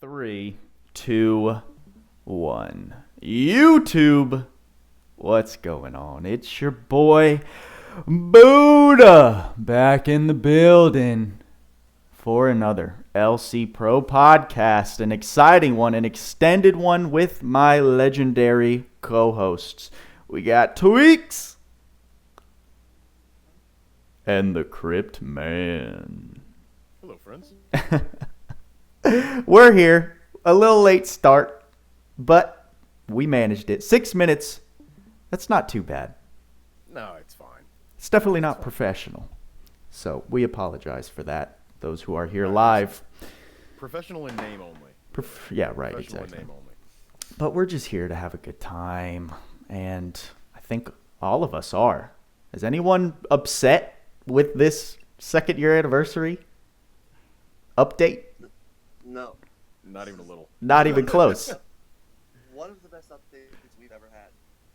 Three, two, one. YouTube, what's going on? It's your boy Buddha back in the building for another LC Pro podcast, an exciting one, an extended one with my legendary co-hosts. We got Tweacz and TheKryptman. Hello, friends. We're here. A little late start, but we managed it. 6 minutes. That's not too bad. No, it's fine. It's definitely not professional. So we apologize for that. Those who are here live. Professional in name only. Yeah, right, Professional exactly. in name only. But we're just here to have a good time. And I think all of us are. Is anyone upset with this second year anniversary update? No. Not even a little. Not even close. One of the best updates we've ever had.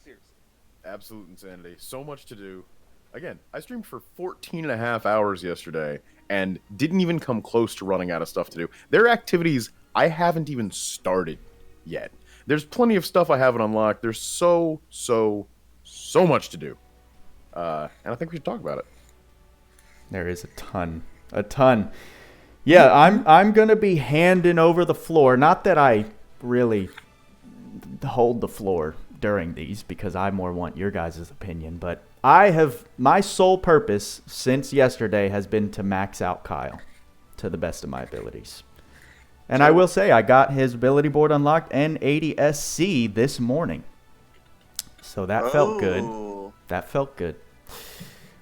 Seriously. Absolute insanity. So much to do. Again, I streamed for 14 and a half hours yesterday and didn't even come close to running out of stuff to do. There are activities I haven't even started yet. There's plenty of stuff I haven't unlocked. There's so much to do. And I think we should talk about it. There is a ton. Yeah, I'm going to be handing over the floor. Not that I really hold the floor during these because I more want your guys' opinion, but my sole purpose since yesterday has been to max out Kyle to the best of my abilities. And I will say I got his ability board unlocked and 80 SC this morning. So that felt good. That felt good.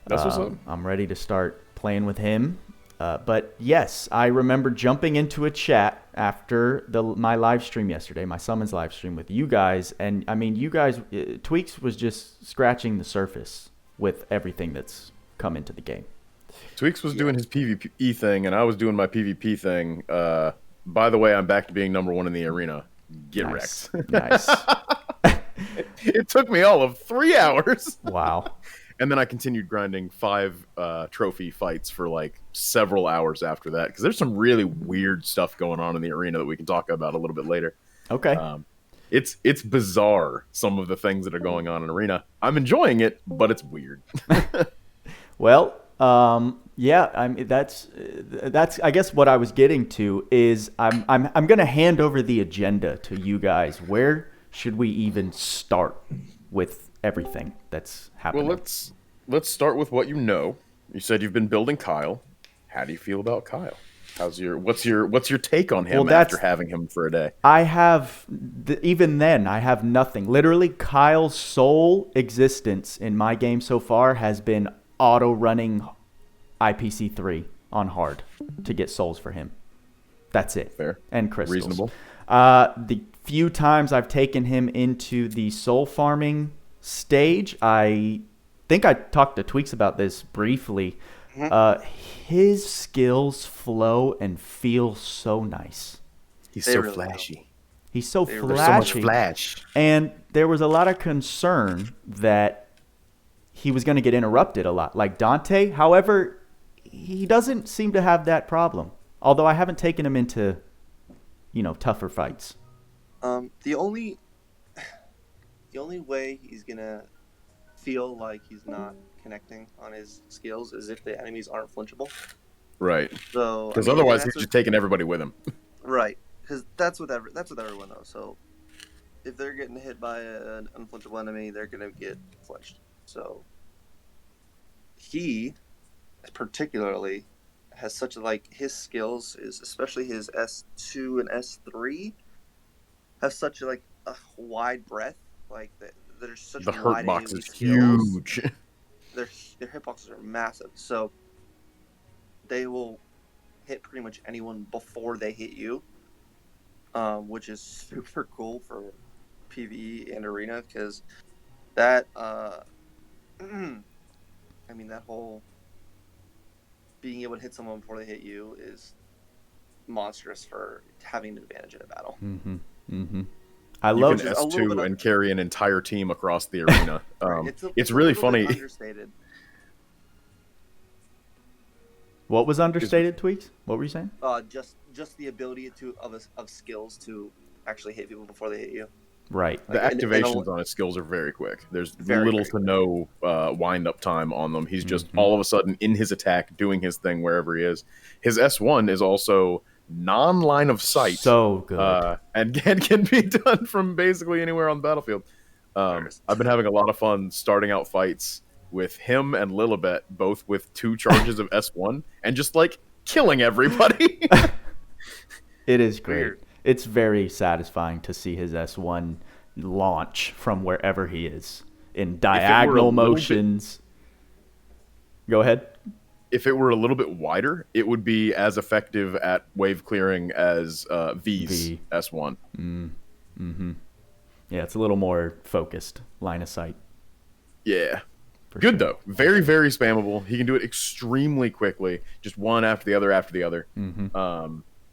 That's what's up. I'm ready to start playing with him. But yes, I remember jumping into a chat after my live stream yesterday, my summons live stream with you guys. And I mean, you guys, Tweacz was just scratching the surface with everything that's come into the game. Tweacz was doing his PvE thing, and I was doing my PvP thing. By the way, I'm back to being number one in the arena. Get Nice. wrecked. Nice. It took me all of 3 hours. Wow. And then I continued grinding 5 trophy fights for like several hours after that because there's some really weird stuff going on in the arena that we can talk about a little bit later. Okay. It's bizarre, some of the things that are going on in arena. I'm enjoying it, but it's weird. Well, yeah, I mean that's I guess what I was getting to is I'm going to hand over the agenda to you guys. Where should we even start with everything that's happening? Well, let's start with what you know. You said you've been building Kyle. How do you feel about Kyle? What's your take on him after having him for a day? I have even then I have nothing. Literally, Kyle's sole existence in my game so far has been auto running IPC3 on hard to get souls for him. That's it. Fair and crystals. Reasonable. The few times I've taken him into the soul farming stage, I think I talked to Tweacz about this briefly. His skills flow and feel so nice. He's They so really flashy. He's so There's so much flashy. flash. And there was a lot of concern that he was going to get interrupted a lot, like Dante. However, he doesn't seem to have that problem. Although I haven't taken him into, tougher fights. The only way he's gonna feel like he's not connecting on his skills is if the enemies aren't flinchable. Right. So Because otherwise he's just taking everybody with him. right. Because that's with everyone knows. So if they're getting hit by an unflinchable enemy, they're gonna get flinched. So he particularly has such his skills is especially his S2 and S3 have such a wide breadth. There's such The a hurt wide box AoE is skills. huge. Their hitboxes are massive, so they will hit pretty much anyone before they hit you, which is super cool for PvE and arena because that I mean that whole being able to hit someone before they hit you is monstrous for having an advantage in a battle. Mm-hmm. Mm-hmm. I You love can S2 and carry an entire team across the arena. It's a really little bit funny. understated. What was understated, Tweacz? What were you saying? Just the ability of skills to actually hit people before they hit you. Right. The activations on his skills are very quick. There's little to no wind-up time on them. He's just all of a sudden in his attack, doing his thing wherever he is. His S1 is also non-line of sight. So good. And can be done from basically anywhere on the battlefield. I've been having a lot of fun starting out fights with him and Lilibet, both with 2 charges of S1, and just, like, killing everybody. It is great. Weird. It's very satisfying to see his S1 launch from wherever he is in diagonal motions. Go ahead. If it were a little bit wider, it would be as effective at wave clearing as V's S1. Yeah, it's a little more focused, line of sight. Yeah. Good, though. Very, very spammable. He can do it extremely quickly, just one after the other.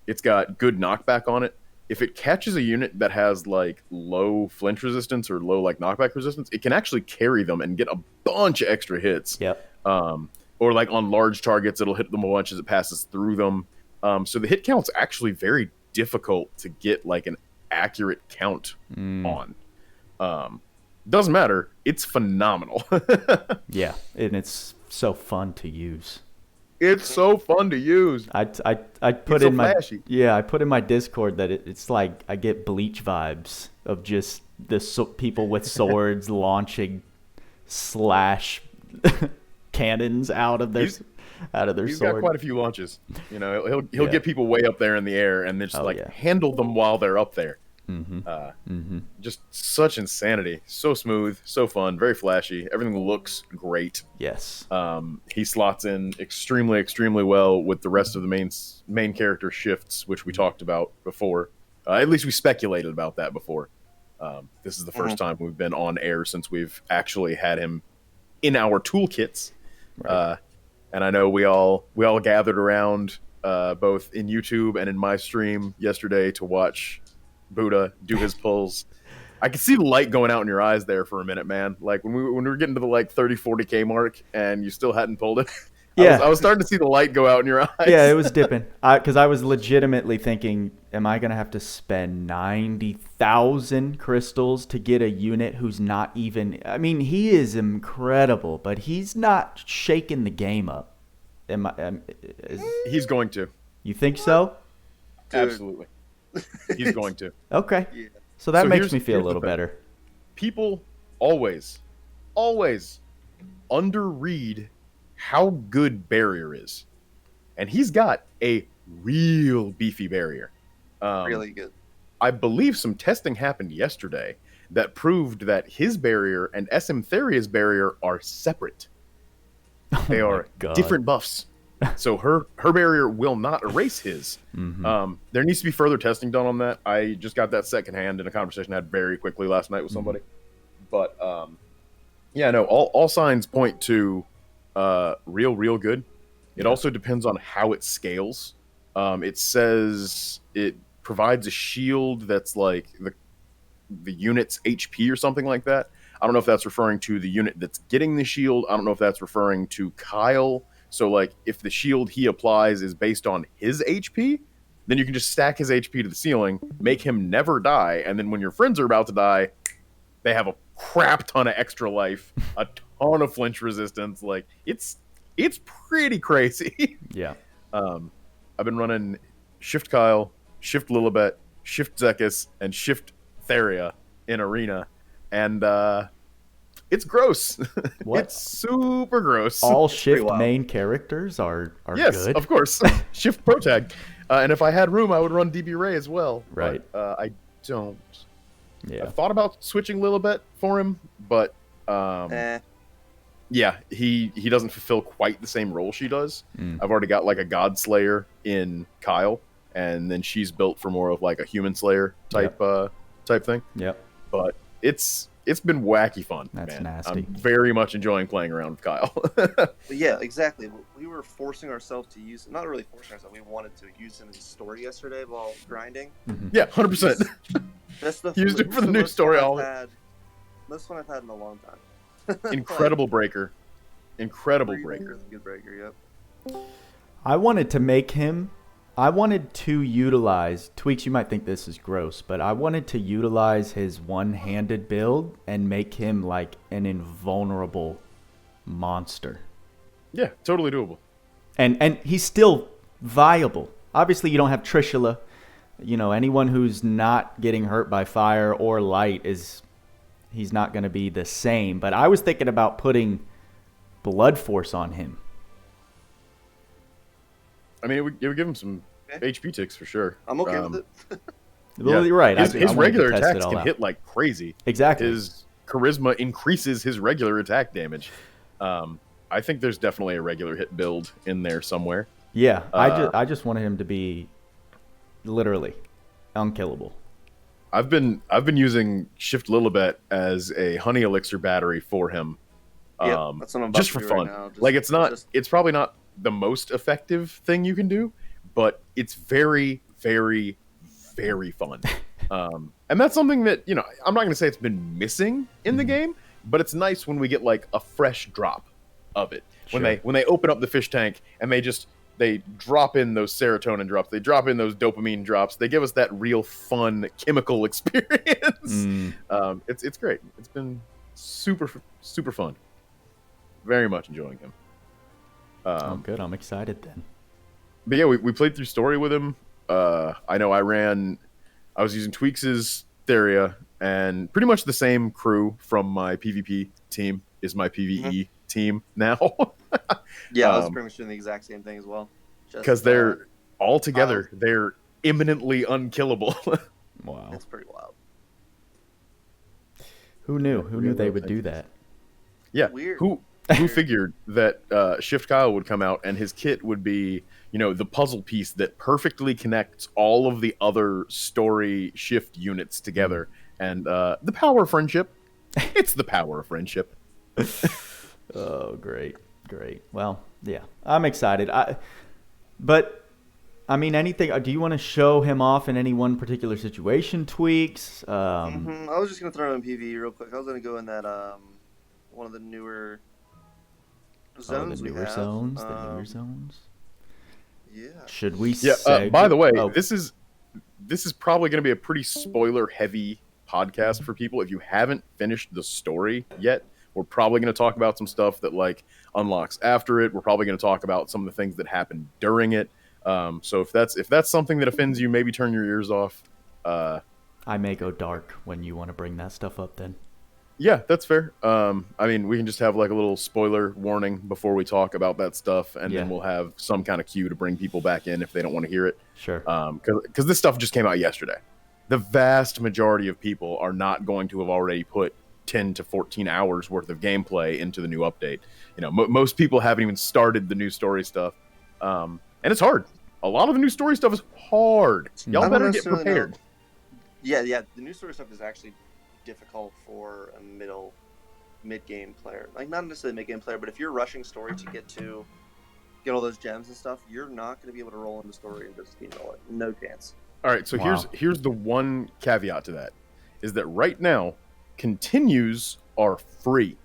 It's got good knockback on it. If it catches a unit that has like low flinch resistance or low like knockback resistance, it can actually carry them and get a bunch of extra hits. Yep. Or like on large targets, it'll hit them a bunch as it passes through them. So the hit count's actually very difficult to get like an accurate count on. Doesn't matter. It's phenomenal. Yeah, and it's so fun to use. It's so fun to use. I put It's in so my flashy. I put in my Discord that it's like I get Bleach vibes of just people with swords launching slash cannons out of their He's sword. got quite a few launches. You know, he'll get people way up there in the air and then just handle them while they're up there. Just such insanity. So smooth, so fun, very flashy. Everything looks great. Yes. He slots in extremely, extremely well with the rest of the main character shifts, which we talked about before. At least we speculated about that before. This is the first time we've been on air since we've actually had him in our toolkits. Right. And I know we all gathered around both in YouTube and in my stream yesterday to watch Buddha do his pulls. I could see the light going out in your eyes there for a minute, man. Like when we were getting to the like 30-40K mark and you still hadn't pulled it. Yeah. I was starting to see the light go out in your eyes. Yeah, it was dipping. Because I was legitimately thinking, am I going to have to spend 90,000 crystals to get a unit who's not even... I mean, he is incredible, but he's not shaking the game up. He's going to. You think so? Dude. Absolutely. He's going to. Okay. Yeah. So that makes me feel a little better. People always underread how good barrier is. And he's got a real beefy barrier. Really good. I believe some testing happened yesterday that proved that his barrier and SM Theria's barrier are separate. They are different buffs. So her barrier will not erase his. There needs to be further testing done on that. I just got that secondhand in a conversation I had very quickly last night with somebody. But yeah, no, all signs point to real good. It also depends on how it scales. It says it provides a shield that's like the unit's HP or something like that. I don't know if that's referring to the unit that's getting the shield. I don't know if that's referring to Kyle. So, like, if the shield he applies is based on his HP, then you can just stack his HP to the ceiling, make him never die, and then when your friends are about to die, they have a crap ton of extra life, a ton of flinch resistance. Like, it's pretty crazy. Yeah. I've been running Shift Kyle, Shift Lilibet, Shift Zekus, and Shift Theria in Arena, and it's gross. What? It's super gross. All shift main characters are yes, good? Of course. Shift Protag. And if I had room, I would run DB Ray as well. Right. But, I don't. Yeah. I thought about switching Lilibet for him, but yeah, he doesn't fulfill quite the same role she does. I've already got like a God Slayer in Kyle, and then she's built for more of like a Human Slayer type thing. Yep. But it's been wacky fun. That's man. nasty. I'm very much enjoying playing around with Kyle. Yeah, exactly. We were forcing ourselves to use, not really forcing ourselves, we wanted to use him in the story yesterday while grinding. Yeah, 100%. That's the Used it for the new story. Most fun I've had in a long time. Incredible breaker. Incredible breaker. Good breaker, yep. I wanted to make him. I wanted to utilize Tweacz. You might think this is gross, but I wanted to utilize his one-handed build and make him like an invulnerable monster. Yeah, totally doable. And he's still viable. Obviously, you don't have Trishula. You know, anyone who's not getting hurt by fire or light he's not going to be the same. But I was thinking about putting Blood Force on him. I mean, it would give him some HP ticks for sure. I'm okay with it. Well, you're right. His regular attacks can out. hit like crazy. Exactly. His charisma increases his regular attack damage. I think there's definitely a regular hit build in there somewhere. Yeah, I just wanted him to be literally unkillable. I've been using Shift Lilibet as a honey elixir battery for him. Yeah, that's what I'm about just to for do fun. right now. Like it's probably not the most effective thing you can do, but it's very, very, very fun. And that's something that, you know, I'm not going to say it's been missing in the game, but it's nice when we get like a fresh drop of it. Sure. When they open up the fish tank and they drop in those serotonin drops, they drop in those dopamine drops, they give us that real fun chemical experience. It's great. It's been super, super fun. Very much enjoying him. Good. I'm excited then. But yeah, we played through story with him. I know I was using Tweacz' Theria, and pretty much the same crew from my PvP team is my PvE team now. Yeah, I was pretty much doing the exact same thing as well. Because they're all together, they're imminently unkillable. Wow. It's pretty wild. Who knew? Who knew they would do that? Yeah. Weird. Who figured that Shift Kyle would come out and his kit would be, you know, the puzzle piece that perfectly connects all of the other story Shift units together. And the power of friendship. It's the power of friendship. Oh, great. Well, yeah, I'm excited. But I mean, anything? Do you want to show him off in any one particular situation? Tweacz. I was just gonna throw him in PvE real quick. I was gonna go in that one of the newer zones. The newer zones. Yeah. Should we? Yeah. By the way, this is probably going to be a pretty spoiler heavy podcast for people. If you haven't finished the story yet, we're probably going to talk about some stuff that like unlocks after it. We're probably going to talk about some of the things that happen during it. So if that's something that offends you, maybe turn your ears off. I may go dark when you want to bring that stuff up. Then. Yeah, that's fair. I mean, we can just have like a little spoiler warning before we talk about that stuff, and then we'll have some kind of cue to bring people back in if they don't want to hear it. Sure. Because this stuff just came out yesterday. The vast majority of people are not going to have already put 10 to 14 hours worth of gameplay into the new update. You know, most people haven't even started the new story stuff, and it's hard. A lot of the new story stuff is hard. Y'all better get prepared. Yeah. The new story stuff is actually difficult for a mid-game player. Like, not necessarily mid-game player, but if you're rushing story to get all those gems and stuff, you're not going to be able to roll into story and just steamroll it. No chance. All right, so here's the one caveat to that, is that right now, continues are free.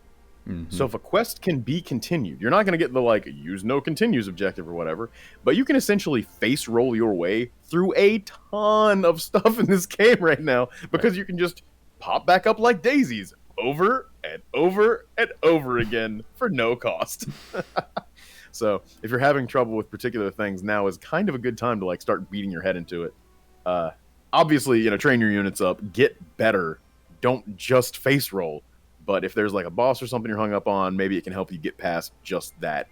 So if a quest can be continued, you're not going to get the like use no continues objective or whatever, but you can essentially face roll your way through a ton of stuff in this game right now because you can just pop back up like daisies over and over and over again for no cost. So if you're having trouble with particular things, now is kind of a good time to like start beating your head into it. Obviously, you know, train your units up, get better. Don't just face roll. But if there's like a boss or something you're hung up on, maybe it can help you get past just that,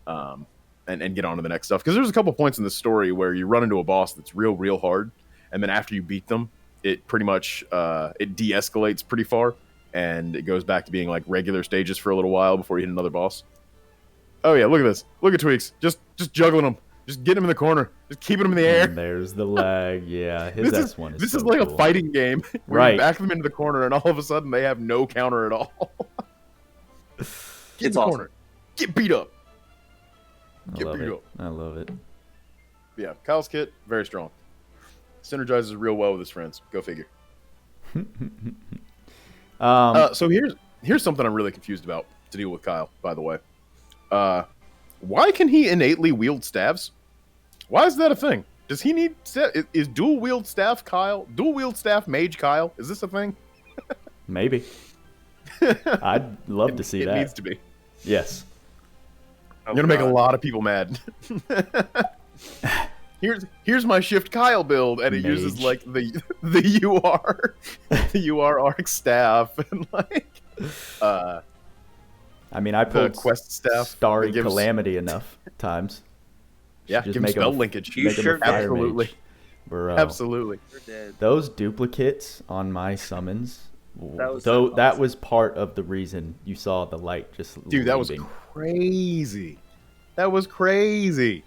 and get on to the next stuff. Because there's a couple points in the story where you run into a boss that's real hard, and then after you beat them, it pretty much it de-escalates pretty far, and it goes back to being like regular stages for a little while before you hit another boss. Oh yeah, look at this. Look at Tweacz. Just juggling them. Just getting him in the corner. Just keeping him in the air. And there's the lag. Yeah, his S1 is This so is like cool. a fighting game where Right. you back them into the corner, and all of a sudden they have no counter at all. Get in It's the awesome. corner. Get beat up. I love it. Yeah, Kyle's kit, very strong. Synergizes real well with his friends. Go figure. So here's something I'm really confused about to deal with Kyle, by the way. Why can he innately wield staves? Why is that a thing? Does he need... Is dual wield staff Kyle? Dual wield staff mage Kyle? Is this a thing? Maybe. I'd love to see that. It needs to be. Yes. I'm going to make a lot of people mad. Here's my Shift Kyle build, and it Mage. uses like the UR Ark staff and like I mean, I pulled quest staff. Starry Calamity enough times. Yeah, Just give him make spell him, linkage. You sure did. Absolutely. Mage. Bro. Absolutely. Those duplicates on my summons, That was though, so that awesome. was part of the reason you saw the light just Dude, that was leaving. crazy. That was crazy.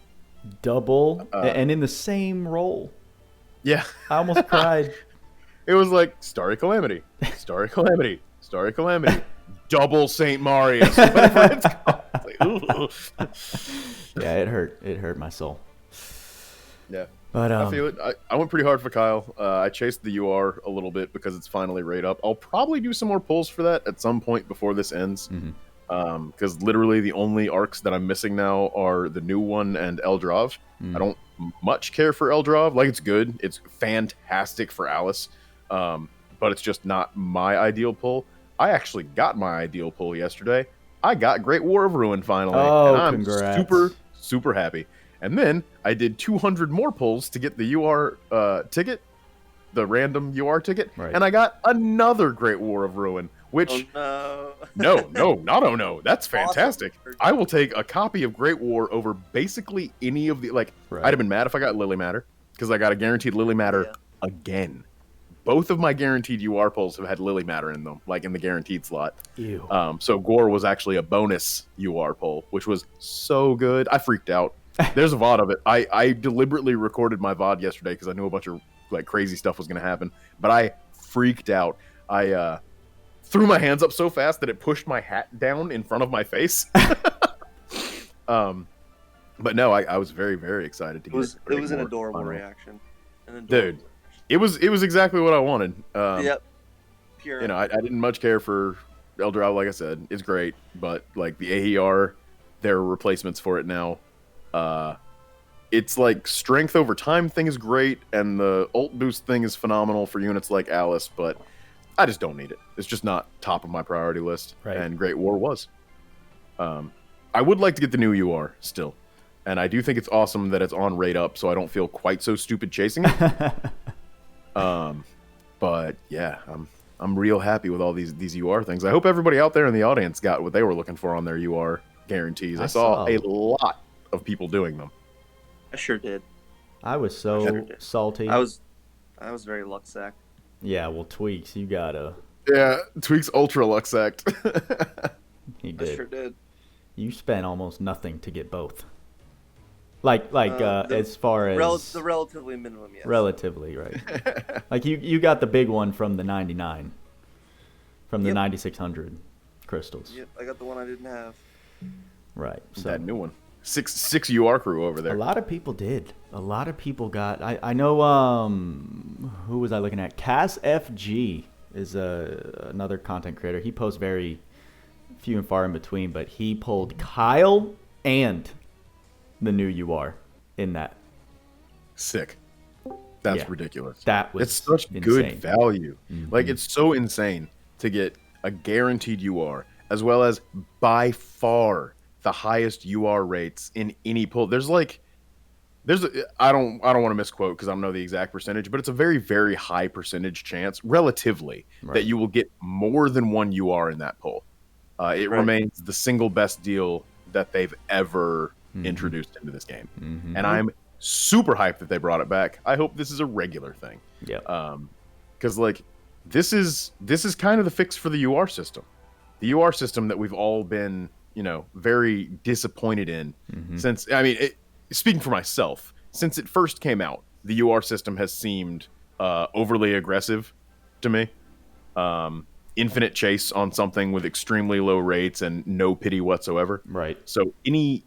Double and in the same role. Yeah. I almost cried. It was like Starry Calamity, Starry Calamity, Starry Calamity, double Saint Marius. Whatever it's called. It's like, ooh. Yeah, it hurt. It hurt my soul. Yeah. But I feel it. I went pretty hard for Kyle. I chased the UR a little bit because it's finally rate up. I'll probably do some more pulls for that at some point before this ends. Because literally the only arcs that I'm missing now are the new one and Eldrav. I don't much care for Eldrav. Like, it's good. It's fantastic for Alice. But it's just not my ideal pull. I actually got my ideal pull yesterday. I got Great War of Ruin finally. Oh, and I'm congrats. super, super happy. And then I did 200 more pulls to get the UR ticket, the random UR ticket, Right. and I got another Great War of Ruin, which... Oh, no. not oh no. That's fantastic. Awesome. I will take a copy of Great War over basically any of the... Like, Right. I'd have been mad if I got Lily Matter, because I got a guaranteed Lily Matter again. Both of my guaranteed UR pulls have had Lily Matter in them, like in the guaranteed slot. Ew. So Gore was actually a bonus UR pull, which was so good. I freaked out. There's a VOD of it. I deliberately recorded my VOD yesterday because I knew a bunch of like crazy stuff was going to happen. But I freaked out. I threw my hands up so fast that it pushed my hat down in front of my face. But no, I was very, very excited to get It was an War adorable finally. reaction. Dude, it was exactly what I wanted. Yep. Pure. You know, I didn't much care for Eldraught, like I said. It's great, but like the AER, there are replacements for it now. It's like strength over time thing is great, and the ult boost thing is phenomenal for units like Alice, but I just don't need it. It's just not top of my priority list, Right. and Great War was. I would like to get the new UR still, and I do think it's awesome that it's on rate up, so I don't feel quite so stupid chasing it. But yeah, I'm real happy with all these UR things. I hope everybody out there in the audience got what they were looking for on their UR guarantees. I saw a lot of people doing them. I sure did. I was so Sure did. salty. I was very luck sacked. Yeah, well, Tweacz, you gotta. Yeah, Tweacz Ultra Lux Act. He I did. sure did. You spent almost nothing to get both. Like as far as The relatively minimum, yes. relatively, right? Like you got the big one from the 99, from the Yep. 9600 crystals, Yep, I got the one I didn't have. right? So That new one. Six UR crew over a there. lot of people did. A lot of people got. I know. Who was I looking at? Cass FG is another content creator. He posts very few and far in between, but he pulled Kyle and the new UR in that. Sick. That's Yeah. ridiculous. That was It's such insane. good value. Mhm. Like, it's so insane to get a guaranteed UR, as well as by far the highest UR rates in any pull. I don't want to misquote because I don't know the exact percentage, but it's a very, very high percentage chance, relatively, Right. that you will get more than one UR in that pull. It Right. remains the single best deal that they've ever Mhm. introduced into this game. Mhm. And I'm super hyped that they brought it back. I hope this is a regular thing. Yeah. Because like this is kind of the fix for the UR system. The UR system that we've all been, very disappointed in Mhm. since. I mean, speaking for myself, since it first came out, the UR system has seemed overly aggressive to me. Infinite chase on something with extremely low rates and no pity whatsoever. Right. So any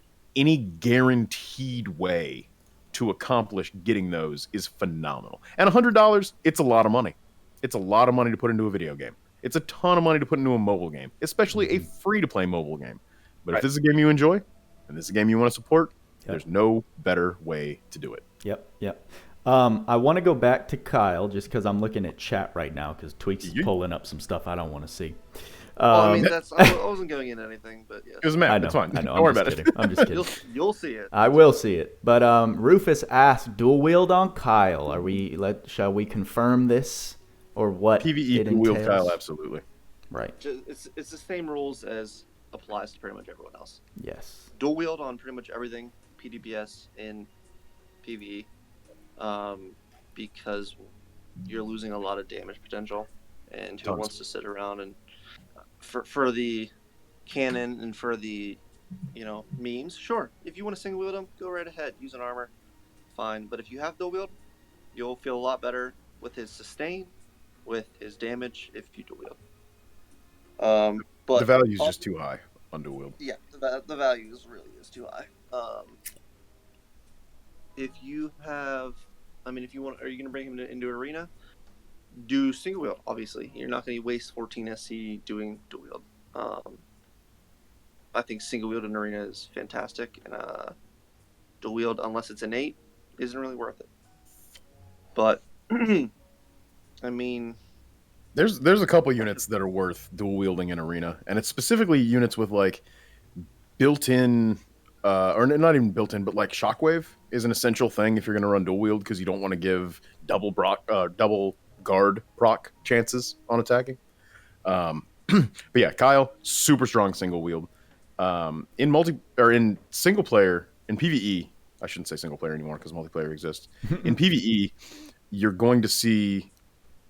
guaranteed way to accomplish getting those is phenomenal. And $100, it's a lot of money. It's a lot of money to put into a video game. It's a ton of money to put into a mobile game, especially a free-to-play mobile game. But if this is a game you enjoy, and this is a game you want to support, Yep. there's no better way to do it. Yep. I want to go back to Kyle just because I'm looking at chat right now because Tweacz is pulling up some stuff I don't want to see. Well, I mean, I wasn't going into anything, but yes. It was a map. I know, It's fine. I know. Don't worry I'm about just kidding. I'm just kidding. You'll see it. I will see it. But Rufus asked, dual wield on Kyle. Shall we confirm this or what? PvE it dual wield entails? Kyle, absolutely. Right. It's the same rules as applies to pretty much everyone else. Yes. Dual wield on pretty much everything PDBS in PvE, because you're losing a lot of damage potential, and who wants to sit around and for the canon and for the memes, sure, if you want to single wield him, go right ahead, use an armor, fine. But if you have dual wield, you'll feel a lot better with his sustain, with his damage if you dual wield. But The value is just too high on dual wield. yeah, the value is too high. If you have, if you want, are you going to bring him into arena? Do single wield, obviously. You're not going to waste 14 SC doing dual wield. I think single wield in arena is fantastic, and dual wield, unless it's innate, isn't really worth it. But, There's a couple units that are worth dual wielding in arena, and it's specifically units with like built-in, or not even built-in, but like shockwave is an essential thing if you're going to run dual wield because you don't want to give double guard proc chances on attacking. But yeah, Kyle, super strong single wield. In single player, in PvE, I shouldn't say single player anymore because multiplayer exists. In PvE, you're going to see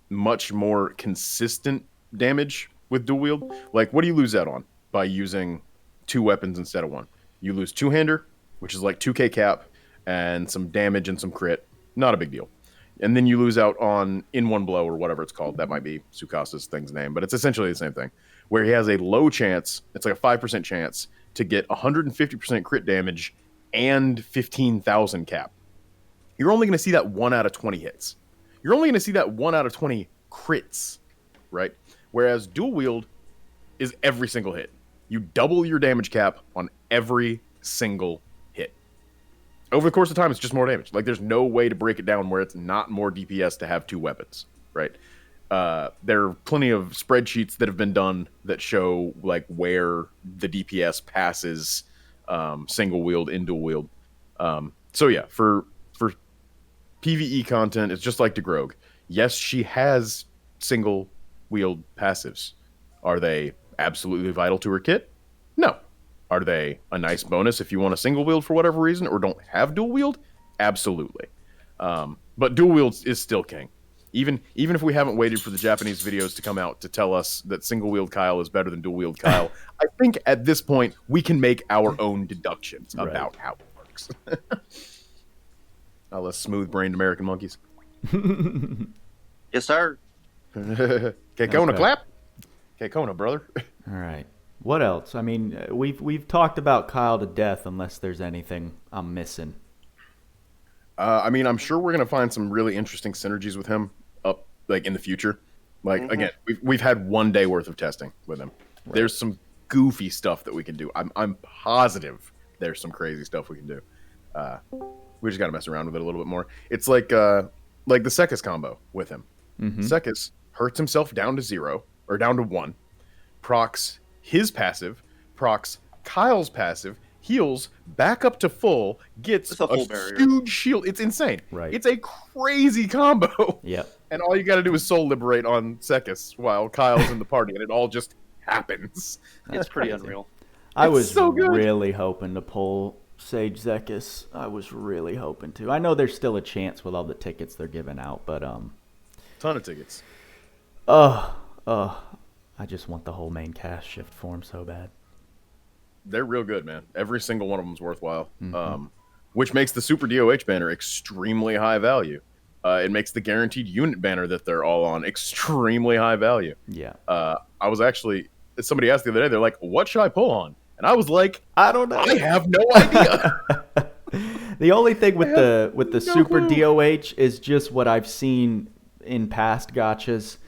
much more consistent damage with dual wield. Like, what do you lose out on by using 2 weapons instead of 1? You lose 2-hander, which is like 2k cap, and some damage and some crit. Not a big deal. And then you lose out on in one blow or whatever it's called. That might be Sukasa's thing's name, but it's essentially the same thing. Where he has a low chance, it's like a 5% chance to get 150% crit damage and 15,000 cap. You're only going to see that 1 out of 20 hits. You're only going to see that 1 out of 20 crits, right? Whereas dual wield is every single hit. You double your damage cap on every single hit. Over the course of time, it's just more damage. Like, there's no way to break it down where it's not more DPS to have 2 weapons, right? There are plenty of spreadsheets that have been done that show like where the DPS passes single wield in dual wield. So yeah, for PvE content, it's just like DeGrogue. Yes, she has single wield passives. Are they absolutely vital to her kit? No. Are they a nice bonus if you want a single wield for whatever reason or don't have dual wield? Absolutely. But dual wield is still king. Even if we haven't waited for the Japanese videos to come out to tell us that single wield Kyle is better than dual wield Kyle, I think at this point we can make our own deductions about how it works. All us smooth-brained American monkeys. yes, sir. Okay, Kona, clap. Okay, Kona, brother. All right. What else? I mean, we've talked about Kyle to death unless there's anything I'm missing. I'm sure we're gonna find some really interesting synergies with him up like in the future. Like again, we've had 1 day worth of testing with him. Right. There's some goofy stuff that we can do. I'm positive there's some crazy stuff we can do. We just gotta mess around with it a little bit more. It's like the Zekus combo with him. Zekus hurts himself down to 0 or down to 1, procs his passive, procs Kyle's passive, heals back up to full, gets a huge shield. It's insane. Right. It's a crazy combo. Yep. And all you got to do is soul liberate on Zekus while Kyle's in the party, and it all just happens. It's pretty unreal. I was so really hoping to pull Sage Zekus. I was really hoping to. I know there's still a chance with all the tickets they're giving out, but ton of tickets. I just want the whole main cast shift for him so bad. They're real good, man. Every single one of them is worthwhile, which makes the Super DOH banner extremely high value. It makes the guaranteed unit banner that they're all on extremely high value. Yeah. I was actually, somebody asked the other day, they're like, what should I pull on? And I was like, I don't know. I have no idea. The only thing with the Super DOH is just what I've seen in past gachas,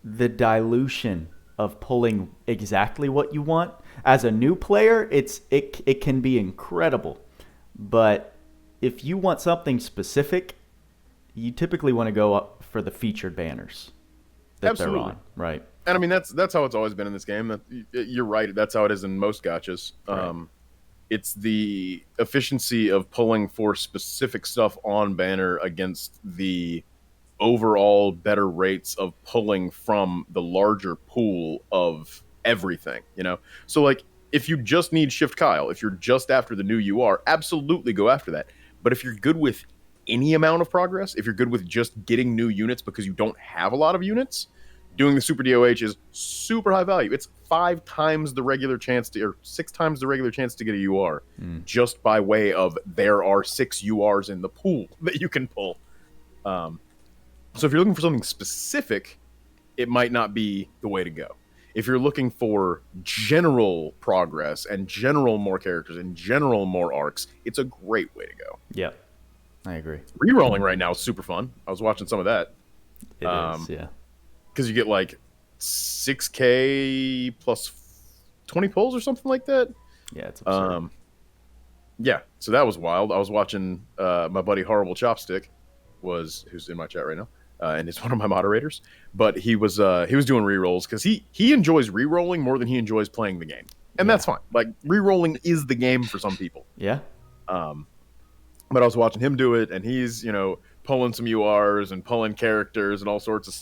the dilution of pulling exactly what you want. As a new player, it can be incredible. But if you want something specific, you typically want to go up for the featured banners that Absolutely. they're on, right? And I mean, that's how it's always been in this game. You're right. That's how it is in most gachas. Right. It's the efficiency of pulling for specific stuff on banner against the overall better rates of pulling from the larger pool of everything, you know? So, like, if you just need Shift Kyle, if you're just after the new UR, absolutely go after that. But if you're good with any amount of progress, if you're good with just getting new units because you don't have a lot of units, doing the Super DOH is super high value. It's 5 times the regular chance to, or 6 times the regular chance to get a UR, just by way of there are 6 URs in the pool that you can pull. So if you're looking for something specific, it might not be the way to go. If you're looking for general progress and general more characters and general more arcs, it's a great way to go. Yep, I agree. Rerolling right now is super fun. I was watching some of that. It is, yeah. Because you get like 6K plus 20 pulls or something like that. Yeah, it's absurd. Yeah, so that was wild. I was watching my buddy Horrible Chopstick, who's in my chat right now, and is one of my moderators. But he was doing rerolls because he enjoys rerolling more than he enjoys playing the game, and that's fine. Like, rerolling is the game for some people. Yeah. But I was watching him do it, and he's pulling some URs and pulling characters and all sorts of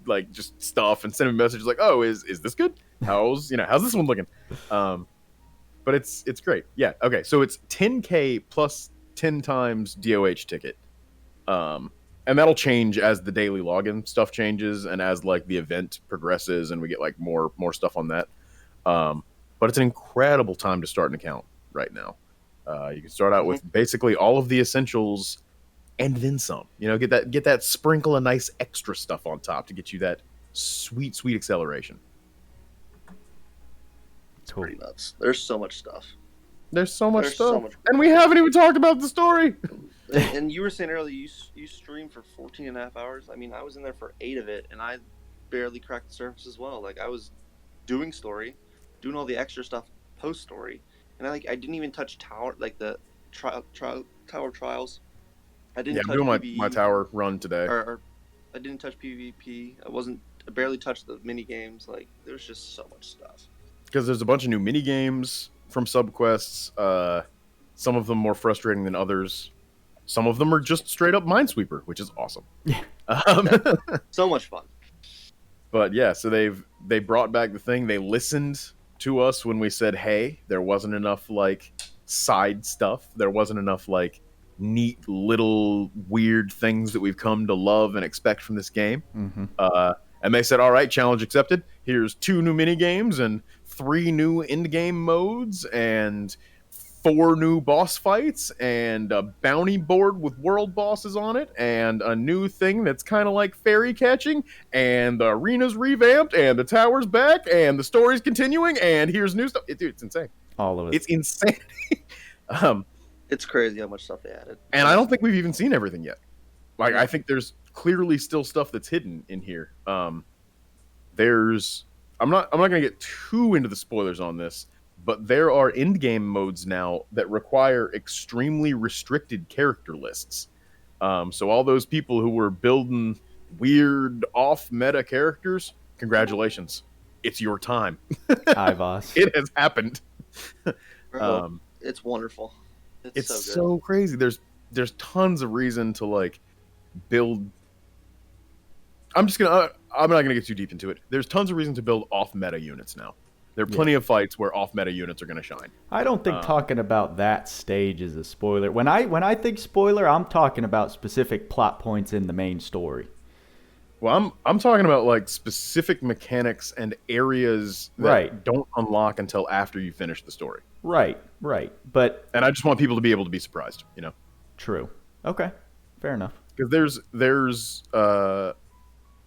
like just stuff, and sending me messages like, "Oh, is this good? How's this one looking?" But it's great. Yeah. Okay. So it's 10K plus 10 times DOH ticket. And that'll change as the daily login stuff changes and as like the event progresses and we get like more stuff on that. But it's an incredible time to start an account right now. You can start out with basically all of the essentials and then some. Get that sprinkle of nice extra stuff on top to get you that sweet acceleration. It's pretty nuts. There's so much stuff. There's so much stuff. And we haven't even talked about the story. And you were saying earlier you streamed for 14 and a half hours. I mean, I was in there for 8 of it, and I barely cracked the surface as well. Like, I was doing story, doing all the extra stuff post-story, and I didn't even touch tower, like the tower trials. I didn't touch I'm doing PvE, my tower run today. Or I didn't touch PvP. I barely touched the mini games. Like, there's just so much stuff. Because there's a bunch of new mini games from subquests. Some of them more frustrating than others. Some of them are just straight up Minesweeper, which is awesome. Yeah. So much fun. But yeah, so they brought back the thing. They listened to us when we said, hey, there wasn't enough like side stuff. There wasn't enough like neat little weird things that we've come to love and expect from this game. And they said, all right, challenge accepted. Here's 2 new mini games and 3 new end game modes and 4 new boss fights and a bounty board with world bosses on it and a new thing that's kind of like fairy catching and the arena's revamped and the tower's back and the story's continuing and here's new stuff. Dude, it's insane. All of it. It's insane. It's crazy how much stuff they added. And I don't think we've even seen everything yet. Like, I think there's clearly still stuff that's hidden in here. I'm not going to get too into the spoilers on this, but there are end-game modes now that require extremely restricted character lists. So all those people who were building weird, off-meta characters, congratulations. It's your time. Hi, boss. It has happened. Bro, it's wonderful. It's so, so crazy. There's tons of reason to, like, build... I'm not gonna get too deep into it. There's tons of reason to build off-meta units now. There are plenty of fights where off-meta units are gonna shine. I don't think talking about that stage is a spoiler. When I think spoiler, I'm talking about specific plot points in the main story. Well, I'm talking about like specific mechanics and areas that don't unlock until after you finish the story. Right. But and I just want people to be able to be surprised, True. Okay. Fair enough. Because there's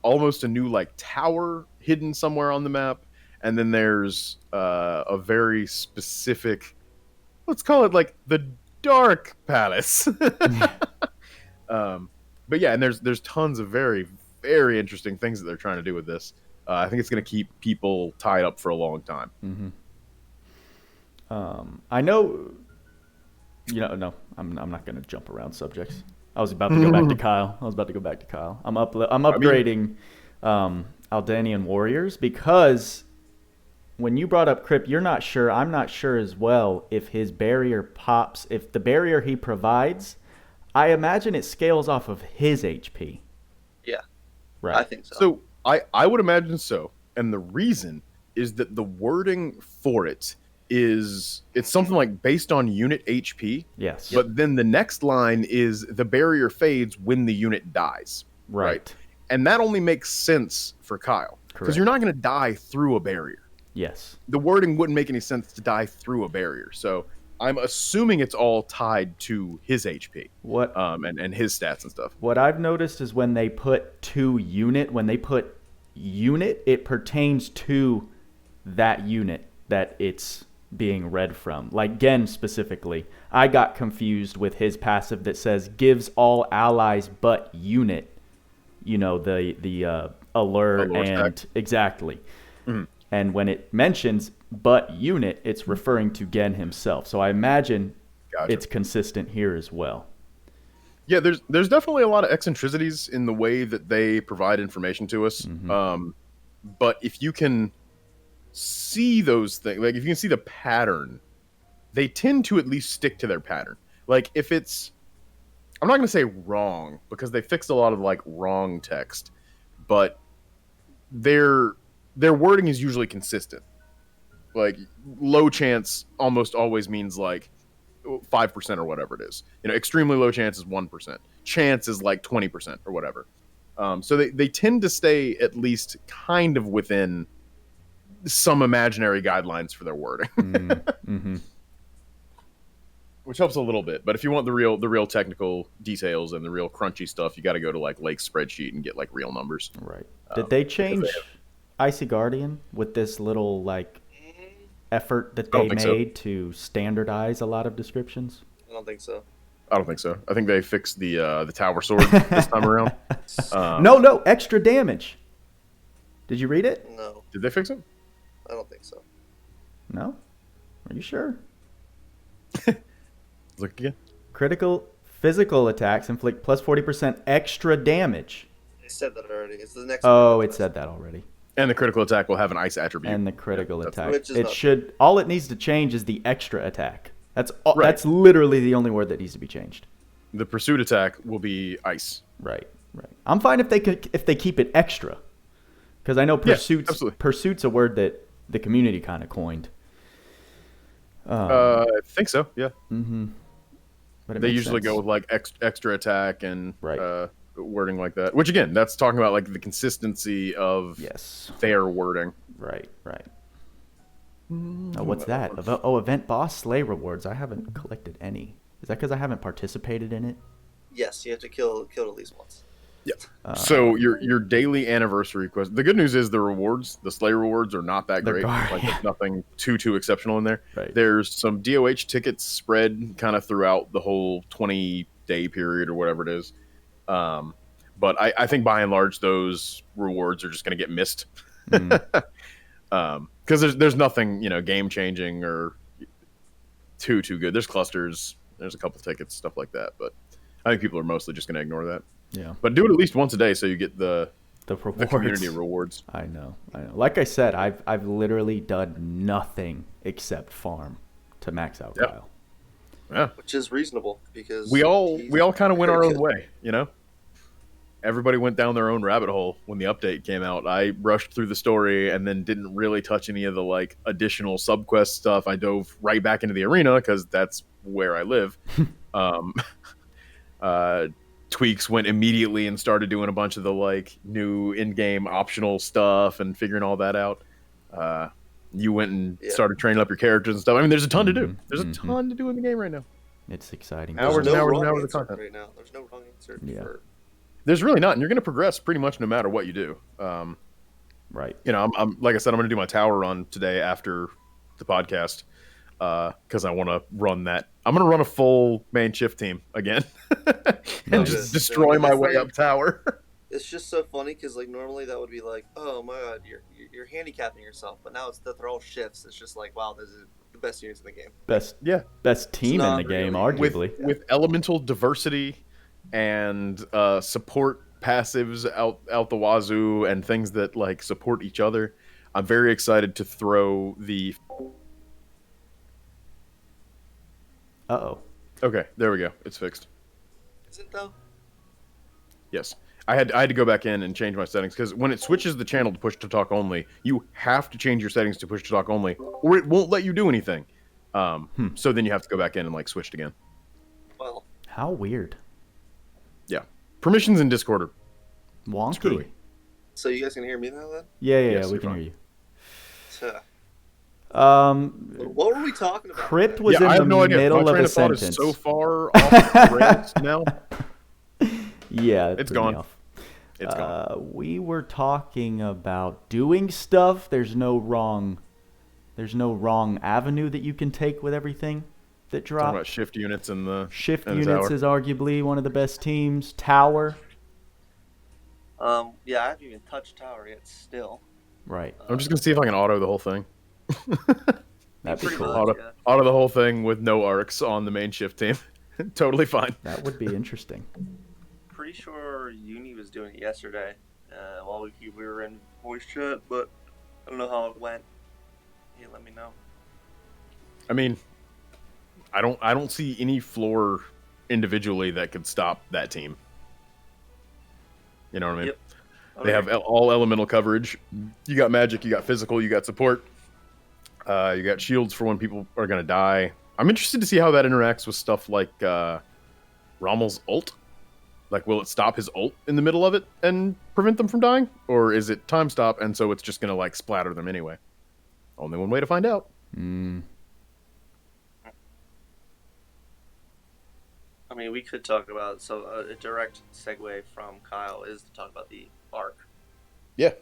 almost a new like tower hidden somewhere on the map, and then there's a very specific, let's call it like the Dark Palace. But yeah, and there's tons of very, very interesting things that they're trying to do with this. I think it's going to keep people tied up for a long time. I know. No, I'm not going to jump around subjects. I was about to go back to Kyle. I'm upgrading Aldanian warriors because when you brought up Crypt, you're not sure. I'm not sure as well if his barrier pops. If the barrier he provides, I imagine it scales off of his HP. Yeah, right. I think so. So I would imagine so, and the reason is that the wording for it's something like based on unit HP. Yes. But then the next line is the barrier fades when the unit dies. Right. And that only makes sense for Kyle. Because you're not going to die through a barrier. Yes. The wording wouldn't make any sense to die through a barrier. So I'm assuming it's all tied to his HP. What? And his stats and stuff. What I've noticed is when they put unit, it pertains to that unit that it's being read from. Like Gen specifically, I got confused with his passive that says gives all allies but unit, the allure and stack. Exactly. Mm-hmm. And when it mentions but unit, it's referring to Gen himself. So I imagine it's consistent here as well. Yeah, there's definitely a lot of eccentricities in the way that they provide information to us. Mm-hmm. But if you can see those things, like if you can see the pattern, they tend to at least stick to their pattern. Like if it's, I'm not going to say wrong because they fixed a lot of like wrong text, but their wording is usually consistent. Like low chance almost always means like 5% or whatever it is. Extremely low chance is 1%. Chance is like 20% or whatever. So they tend to stay at least kind of within some imaginary guidelines for their wording. Mm-hmm. Which helps a little bit. But if you want the real technical details and the real crunchy stuff, you got to go to like Lake's spreadsheet and get like real numbers. Right. Did they change Icy Guardian with this little like effort that they made to standardize a lot of descriptions? I don't think so. I think they fixed the Tower Sword this time around. No, extra damage. Did you read it? No. Did they fix it? I don't think so. No? Are you sure? Look again. Critical physical attacks inflict plus 40% extra damage. They said that already. It's the next one. It said that already. And the critical attack will have an ice attribute. And the critical attack. It all it needs to change is the extra attack. That's literally the only word that needs to be changed. The pursuit attack will be ice. Right. I'm fine if they keep it extra. Because I know pursuit's a word that the community kind of coined. I think so, yeah. Mm-hmm. But they usually go with like extra attack and wording like that. Which again, that's talking about like the consistency of their wording. Right. Oh, what's that? Event boss slay rewards. I haven't collected any. Is that because I haven't participated in it? Yes, you have to kill at least once. Yeah. So your daily anniversary quest. The good news is the rewards, the slay rewards, are not that great. There's nothing too exceptional in there. Right. There's some DOH tickets spread kind of throughout the whole 20-day period or whatever it is. But I think by and large those rewards are just going to get missed. Because there's nothing game changing or too good. There's clusters. There's a couple tickets, stuff like that. But I think people are mostly just going to ignore that. Yeah. But do it at least once a day so you get the rewards. Community rewards. I know. Like I said, I've literally done nothing except farm to max out Kyle. Yeah. Which is reasonable because we all kind of went our own way, Everybody went down their own rabbit hole when the update came out. I rushed through the story and then didn't really touch any of the like additional subquest stuff. I dove right back into the arena because that's where I live. Tweacz went immediately and started doing a bunch of the like new in-game optional stuff and figuring all that out. You went and started training up your characters and stuff. I mean, there's a ton to do. There's a ton to do in the game right now. It's exciting. There's no wrong answer right now. There's no wrong answer. There's really not, and you're going to progress pretty much no matter what you do. Right. I'm like I said, I'm going to do my tower run today after the podcast because I want to run that. I'm going to run a full main shift team again and just destroy my way up tower. It's just so funny because like normally that would be like, oh my god, you're handicapping yourself, but now it's that they're all shifts. It's just like, wow, this is the best units in the game. Best team in the not game, really- arguably. With elemental diversity and support passives out the wazoo and things that like support each other, I'm very excited to throw the. Uh-oh. Okay, there we go. It's fixed. Is it though? Yes. I had to go back in and change my settings because when it switches the channel to push to talk only, you have to change your settings to push to talk only, or it won't let you do anything. So then you have to go back in and like switch it again. Well, How weird. Yeah. Permissions in Discord are Wonky. screwy. so you guys can hear me now then? Yeah, Yes, we you're can fine. hear you. Tuh. What were we talking about? Crypt was Yeah, I have in no the idea. middle My of train a of thought is sentence. so far off the rails now. Yeah, it It's threw me gone. off. It's gone. We were talking about doing stuff. There's no wrong avenue that you can take with everything that Talking dropped. about shift units in the Shift in the units tower. is arguably one of the best teams. Tower, Yeah, I haven't even touched tower yet. Still, right? I'm just gonna see if I can auto the whole thing. That'd be pretty cool. much. Auto the whole thing with no arcs on the main shift team. Totally fine. That would be interesting. pretty sure Uni was doing it yesterday while we were in voice chat, but I don't know how it went. He let me know. I mean, I don't see any floor individually that could stop that team. You know what I mean? Yep. They have all elemental coverage. You got magic, you got physical, you got support. You got shields for when people are going to die. I'm interested to see how that interacts with stuff like Rommel's ult. Like, will it stop his ult in the middle of it and prevent them from dying? Or is it time stop and so it's just going to, like, splatter them anyway? Only one way to find out. Mm. I mean, we could talk about a direct segue from Kyle is to talk about the Ark. Yeah.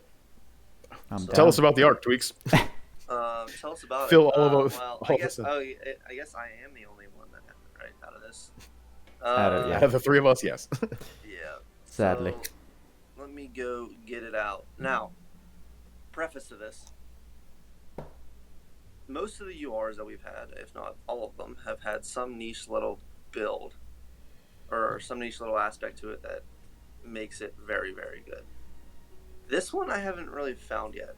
I'm So- Tell down. us about the Ark, Tweacz. Tell us about Fill it. all of us- Well, all I of guess. us in. I guess I am the only one that right out of this. Yeah. Out of the three of us, yes. Yeah. Sadly. So, let me go get it out now. Preface to this: most of the URs that we've had, if not all of them, have had some niche little build or some niche little aspect to it that makes it very, very good. This one I haven't really found yet.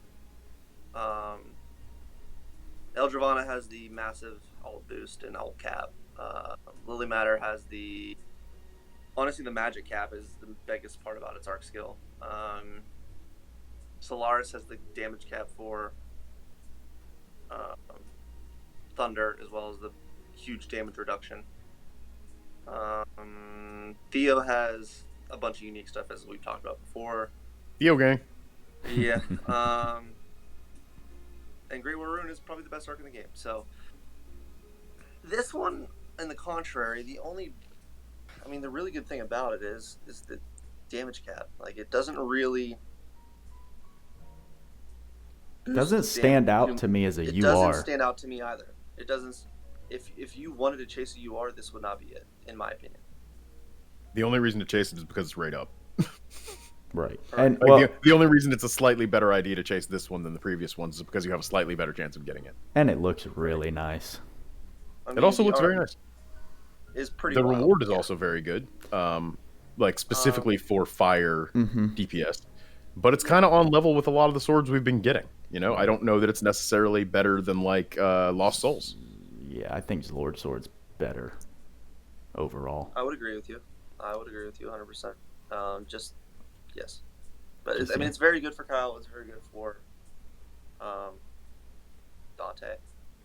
Eldravana has the massive ult boost and ult cap. Lily Matter has honestly the magic cap is the biggest part about its arc skill. Solaris has the damage cap for Thunder as well as the huge damage reduction. Theo has a bunch of unique stuff as we've talked about before. Theo gang. Yeah. And Great War Rune is probably the best arc in the game. So this one, on the contrary, the really good thing about it is the damage cap. Like it doesn't really Doesn't stand out to me as a It UR. doesn't stand out to me either. It doesn't. If you wanted to chase a UR, this would not be it, in my opinion. The only reason to chase it is because it's right up. Right. Right. And Like, well, the only reason it's a slightly better idea to chase this one than the previous ones is because you have a slightly better chance of getting it. and it looks really nice. I It mean, also the looks arc very nice. Is pretty. The wild. reward is also very good, like specifically for fire Mm-hmm. DPS. But it's kind of on level with a lot of the swords we've been getting. You know, I don't know that it's necessarily better than like Lost Souls. Yeah, I think Lord Sword's better overall. I would agree with you. 100%. Just yes, but Just, I mean, yeah. it's very good for Kyle. It's very good for Dante.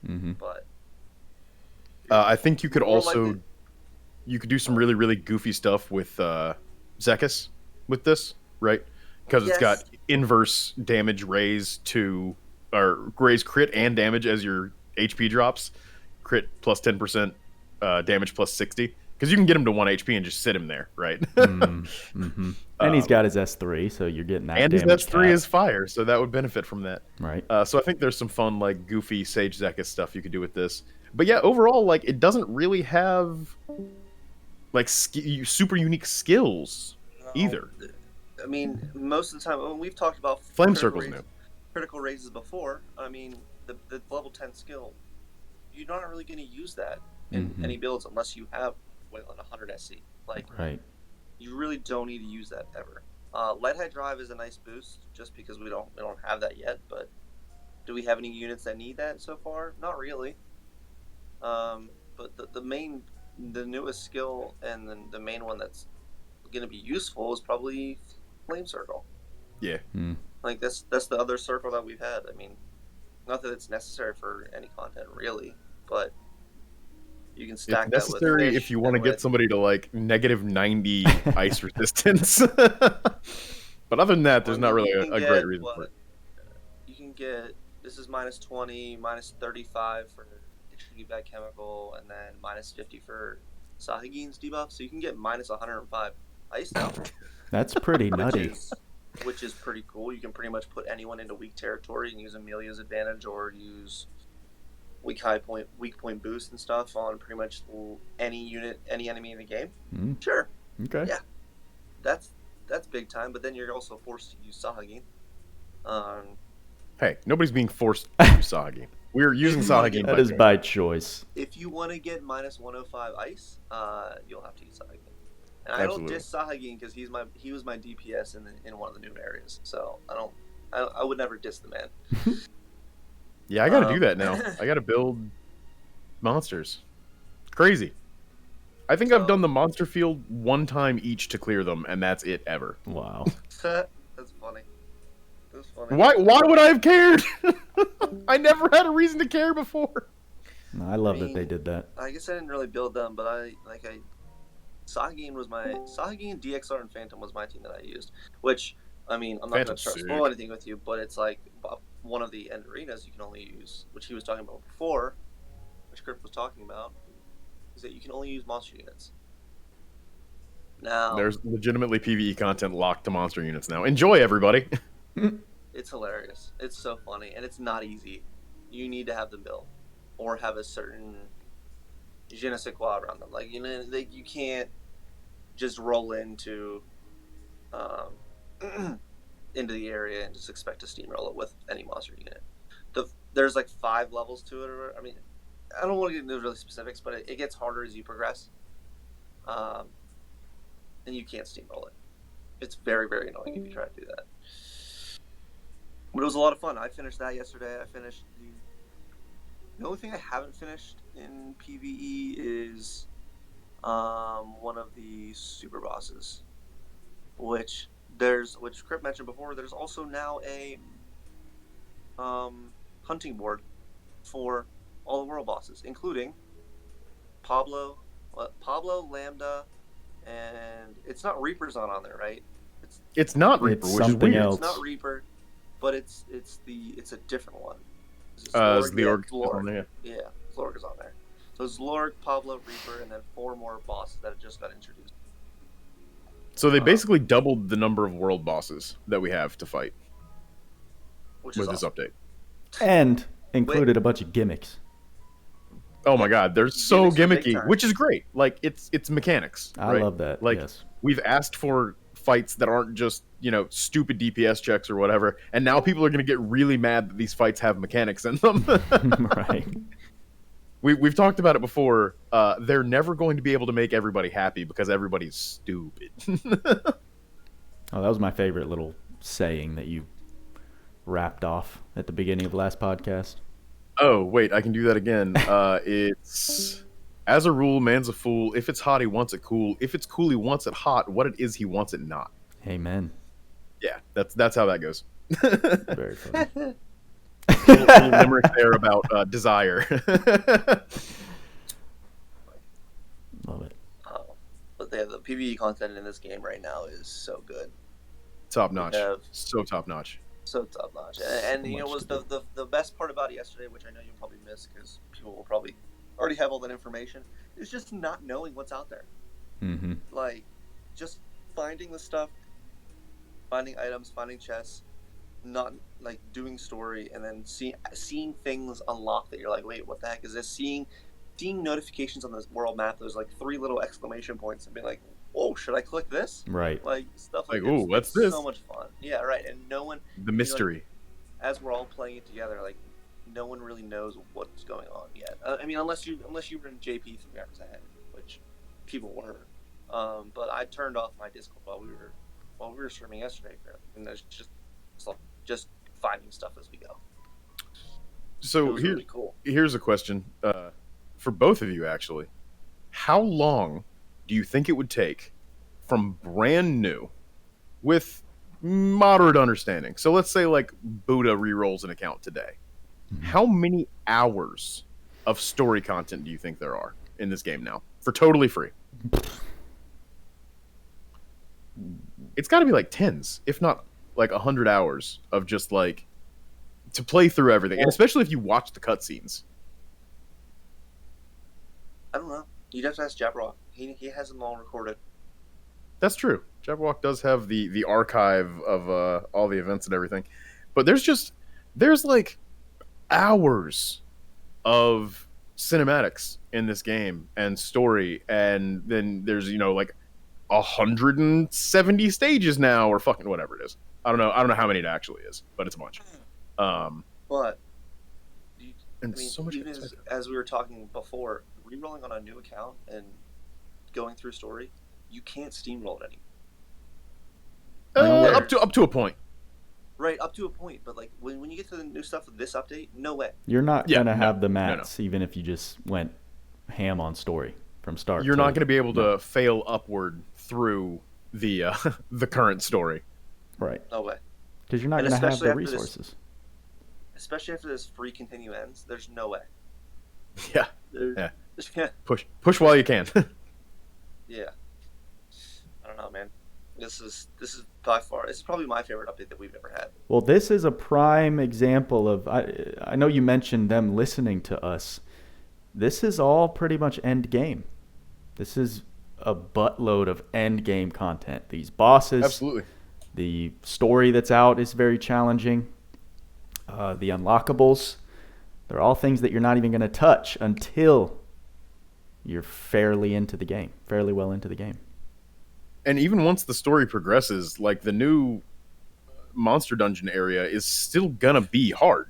Mm-hmm. But I think you could More also likely- you could do some really really goofy stuff with Zekus with this, right? Because it's Yes. got inverse damage raise to or raise crit and damage as your HP drops. Crit plus 10%, damage plus 60. Because you can get him to 1 HP and just sit him there, right? Mm-hmm. And he's got his S3, so you're getting that and his damage S3 cap. is fire, so that would benefit from that. Right. So I think there's some fun, like, goofy Sage Zekus stuff you could do with this. But yeah, overall, like, it doesn't really have, like, super unique skills no, either. I mean, most of the time, when we've talked about Flame critical Circle's raises- new. critical raises before. I mean, the level 10 skill, you're not really going to use that in Mhm. any builds unless you have Wayland 100 SC. Like, Right. you really don't need to use that ever. Light High Drive is a nice boost, just because we don't have that yet. But do we have any units that need that so far? Not really. But the newest skill and the main one that's going to be useful is probably Flame Circle. Yeah. Like that's the other circle that we've had. I mean, not that it's necessary for any content really, but you can stack It's that with necessary fish if you want to and get with- somebody to like -90 ice resistance. But other than that, there's not really you a can great get, reason what, for it. You can get, this is -20, -35 for extremely bad chemical, and then -50 for Sahagin's debuff. So you can get -105 ice now, That's pretty nutty. which is pretty cool. You can pretty much put anyone into weak territory and use Amelia's advantage, or use weak point boost and stuff on pretty much any unit, any enemy in the game. Sure, Okay. yeah, that's big time. But then you're also forced to use Sahagin. Hey, nobody's being forced to use Sahagin. We're using Sahagin. That is by choice. If you want to get -105 ice, you'll have to use Sahagin. And I Absolutely. don't diss Sahagin because he was my DPS in one of the new areas, so I would never diss the man. Yeah, I gotta do that now. I gotta build monsters. Crazy. I think I've done the monster field one time each to clear them, and that's it ever. Wow. That's funny. That's funny. Why would I have cared? I never had a reason to care before. No, I love that they did that. I guess I didn't really build them, but Sahagin, DXR, and Phantom was my team that I used. Which, I mean, I'm not going to start spoil anything with you, but it's like one of the end arenas you can only use, which he was talking about before, which Crypt was talking about, is that you can only use monster units. Now, There's legitimately PvE content locked to monster units now. Enjoy, everybody. it's hilarious. It's so funny, and it's not easy. You need to have them built, or have a certain je ne sais quoi around them. Like, you can't just roll into into the area and just expect to steamroll it with any monster unit. There's like 5 levels to it. I mean, I don't want to get into really specifics, but it gets harder as you progress. And you can't steamroll it. It's very, very annoying if you try to do that. But it was a lot of fun. I finished that yesterday. I finished the only thing I haven't finished in PvE is one of the super bosses, which Crypt mentioned before. There's also now a hunting board for all the world bosses, including Pablo, Lambda, and it's not Reaper's not on there, right? It's not Reaper, It's which is something weird. else. It's not Reaper, but it's a different one. Zlorg. Yeah, Zlorg is on there. So Zlorg, Pablo, Reaper, and then 4 more bosses that have just got introduced. So they basically doubled the number of world bosses that we have to fight Which with is this update. And included a bunch of gimmicks. Oh my god, they're so Gimmicks are big gimmicky, time. which is great. Like it's mechanics. I right? love that. Like yes. we've asked for fights that aren't just, stupid DPS checks or whatever, and now people are going to get really mad that these fights have mechanics in them. Right. We've talked about it before. They're never going to be able to make everybody happy because everybody's stupid. Oh, that was my favorite little saying that you wrapped off at the beginning of the last podcast. Oh, wait, I can do that again. It's, as a rule, man's a fool. If it's hot, he wants it cool. If it's cool, he wants it hot. What it is, he wants it not. Amen. Yeah, that's how that goes. Very funny. little limerick there about desire. Love it. But the PvE content in this game right now is so good. Top notch. have- So top notch. So top notch. And So you know much was to the best part about it yesterday, which I know you'll probably miss because people will probably already have all that information, is just not knowing what's out there. Mm-hmm. Like, just finding the stuff, finding items, finding chests, not like doing story, and then seeing things unlock that you're like, wait, what the heck is this? Seeing notifications on this world map, there's like 3 little exclamation points, and being like, oh, should I click this? Right. Like stuff like Like, ooh, this. what's It's this? so much fun. Yeah, right. And no one, The mystery. as we're all playing it together, like no one really knows what's going on yet. I mean, unless you were in JP 3 hours ahead, which people were. But I turned off my Discord while we were streaming yesterday, and there's just finding stuff as we go. So really cool. Here's a question for both of you, actually. How long do you think it would take from brand new with moderate understanding? So let's say like Buddha rerolls an account today. How many hours of story content do you think there are in this game now for totally free? It's got to be like tens, if not like 100 hours of just like to play through everything, and especially if you watch the cutscenes. I don't know. You'd have to ask Jabrock. He has them all recorded. That's true. Jabberwock does have the archive of all the events and everything, but there's like hours of cinematics in this game and story, and then there's like 170 stages now, or fucking whatever it is. I don't know how many it actually is, but it's a bunch. But So much even as we were talking before, rerolling on a new account and going through story, you can't steamroll it anymore. Up to a point. Right, up to a point, but like when you get to the new stuff with this update, no way. You're not gonna have the mats, even if you just went ham on story from start. You're not gonna be able to fail upward through the the current story. Right. No way. Because you're not gonna have the resources. Especially after this free continue ends, there's no way. Yeah. Yeah. Push while you can. Yeah. I don't know, man. This is by far, this is probably my favorite update that we've ever had. Well, this is a prime example of, I know you mentioned them listening to us. This is all pretty much end game. This is a buttload of end game content. These bosses. Absolutely. The story that's out is very challenging. The unlockables. They're all things that you're not even going to touch until you're fairly well into the game. And even once the story progresses, like the new monster dungeon area is still gonna be hard,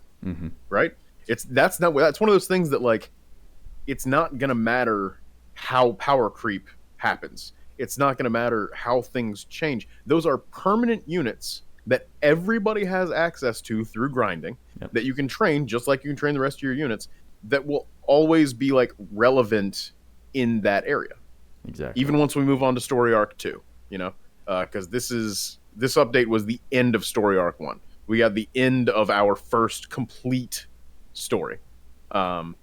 right? That's one of those things that like it's not gonna matter how power creep happens. It's not gonna matter how things change. Those are permanent units that everybody has access to through grinding, that you can train just like you can train the rest of your units, that will always be like relevant in that area. Exactly. Even once we move on to Story Arc 2, because this update was the end of Story Arc 1. We got the end of our first complete story. And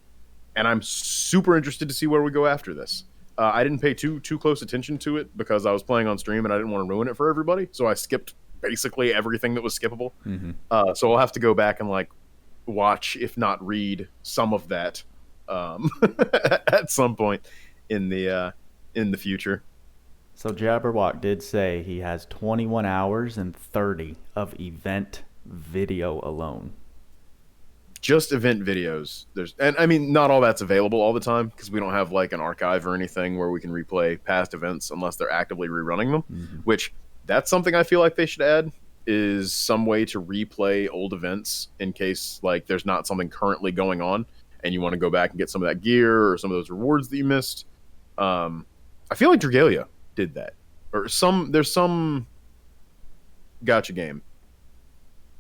I'm super interested to see where we go after this. I didn't pay too close attention to it because I was playing on stream and I didn't want to ruin it for everybody. So I skipped basically everything that was skippable. So I'll have to go back and like watch, if not read, some of that at some point in the future. So Jabberwock did say he has 21 hours and 30 of event video alone. Just event videos. And I mean, not all that's available all the time because we don't have like an archive or anything where we can replay past events unless they're actively rerunning them, which that's something I feel like they should add, is some way to replay old events in case like there's not something currently going on and you want to go back and get some of that gear or some of those rewards that you missed. I feel like Dragalia did that, or there's some gacha game,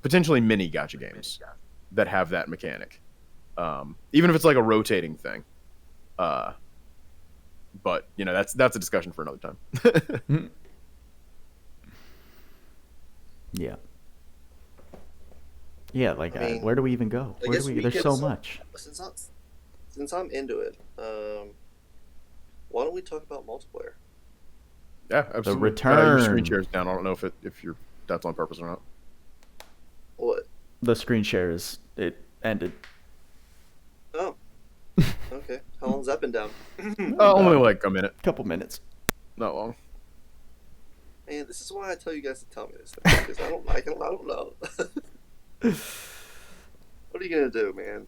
potentially many gacha games that have that mechanic, even if it's like a rotating thing. But that's a discussion for another time. Yeah, like I mean, where do we even go? There's so much. Since I'm into it, why don't we talk about multiplayer? Yeah, absolutely. The return. Your screen share's down. I don't know if that's on purpose or not. What? The screen share it ended. Oh. Okay. How long's that been down? Only like a minute. Couple minutes. Not long. Man, this is why I tell you guys to tell me this stuff, because I don't know. What are you gonna do, man?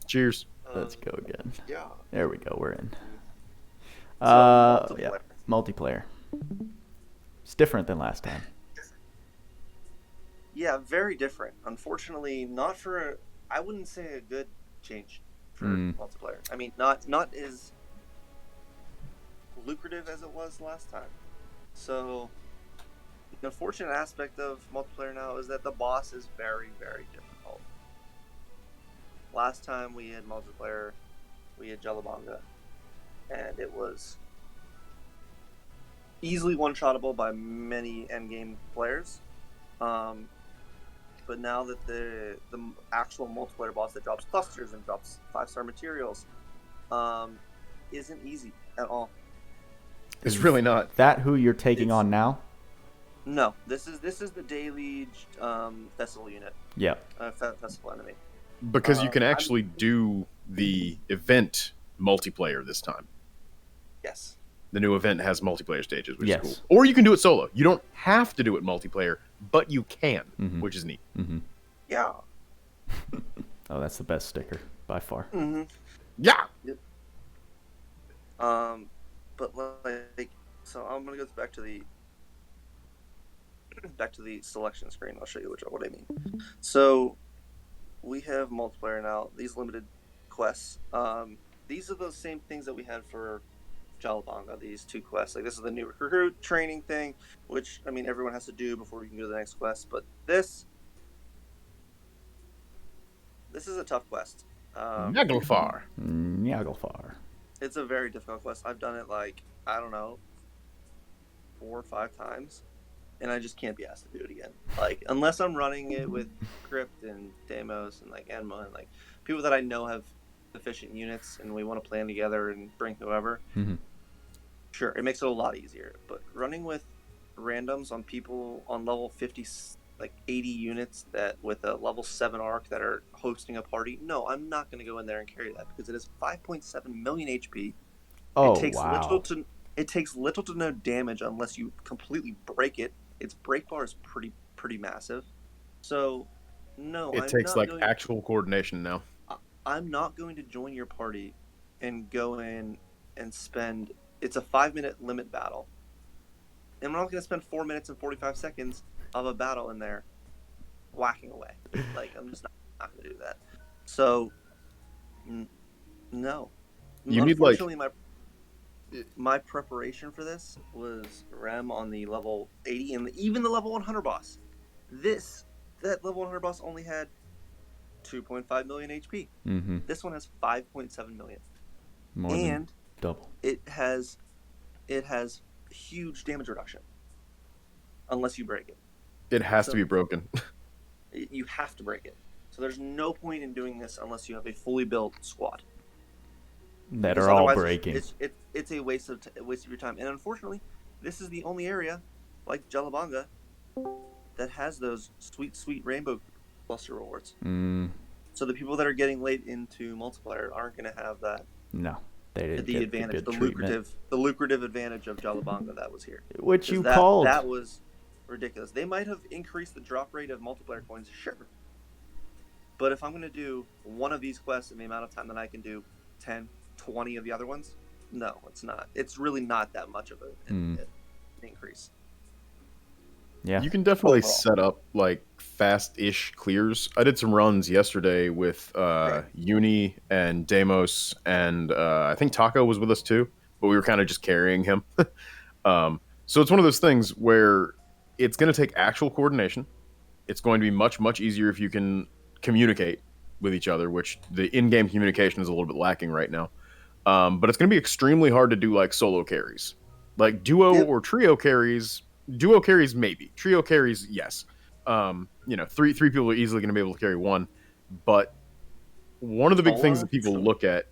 Cheers. Let's go again. Yeah. There we go. We're in. Multiplayer. Multiplayer. It's different than last time. Yeah, very different. Unfortunately, not for I wouldn't say a good change for multiplayer. I mean, not as lucrative as it was last time. So the unfortunate aspect of multiplayer now is that the boss is very, very difficult. Last time we had multiplayer, we had Jelabonga, and it was easily one-shottable by many endgame players. But now that the actual multiplayer boss that drops clusters and drops 5-star materials isn't easy at all. It's really not. That who you're taking on now? No, this is the daily festival unit. Yeah. Festival enemy. Because you can actually do the event multiplayer this time. Yes. The new event has multiplayer stages, which Yes. is cool. Or you can do it solo. You don't have to do it multiplayer, but you can, which is neat. Yeah. Oh, that's the best sticker by far. Yeah. Yep. But like, so I'm gonna go back to the selection screen. I'll show you what I mean. So we have multiplayer now. These limited quests. These are those same things that we had for Jalabonga, these 2 quests. Like, this is the new recruit training thing, which, I mean, everyone has to do before we can go to the next quest. But this is a tough quest. Naglfar. It's a very difficult quest. I've done it, like, I don't know, 4 or 5 times, and I just can't be asked to do it again. Like, unless I'm running it with Crypt and Deimos and, like, Enma and, like, people that I know have efficient units and we want to plan together and bring whoever. Sure, it makes it a lot easier. But running with randoms on people on level 50, like 80 units that with a level 7 arc that are hosting a party, no, I'm not going to go in there and carry that because it is 5.7 million HP. Oh, it takes wow. It takes little to no damage unless you completely break it. Its break bar is pretty massive. So, no, It takes like actual coordination now. I'm not going to join your party and go in and spend. It's a 5-minute limit battle, and I'm not going to spend 4 minutes and 45 seconds of a battle in there whacking away. Like, I'm just not going to do that. So, no. You Unfortunately, my preparation for this was Rem on the level 80 and even the level 100 boss. That level 100 boss only had 2.5 million HP. This one has 5.7 million. More than double. It has huge damage reduction. Unless you break it. It has to be broken. You have to break it. So there's no point in doing this unless you have a fully built squad. That are all breaking. It's a waste of your time. And unfortunately, this is the only area, like Jelabonga, that has those sweet rainbow cluster rewards. So the people that are getting late into multiplayer aren't going to have that. No, they didn't. The advantage, the lucrative advantage of Jelabonga that was here. Which you called. That was ridiculous. They might have increased the drop rate of multiplayer coins, sure. But if I'm going to do one of these quests in the amount of time that I can do 10, 20 of the other ones, no, it's not. It's really not that much of an increase. Yeah, you can definitely set up like fast-ish clears. I did some runs yesterday with Uni and Deimos, and I think Taco was with us too, but we were kind of just carrying him. So it's one of those things where it's going to take actual coordination. It's going to be much easier if you can communicate with each other, which the in-game communication is a little bit lacking right now. But it's going to be extremely hard to do like solo carries, like duo or trio carries. Duo carries, maybe. Trio carries, yes. Three people are easily going to be able to carry one. But one of the big things that people look at,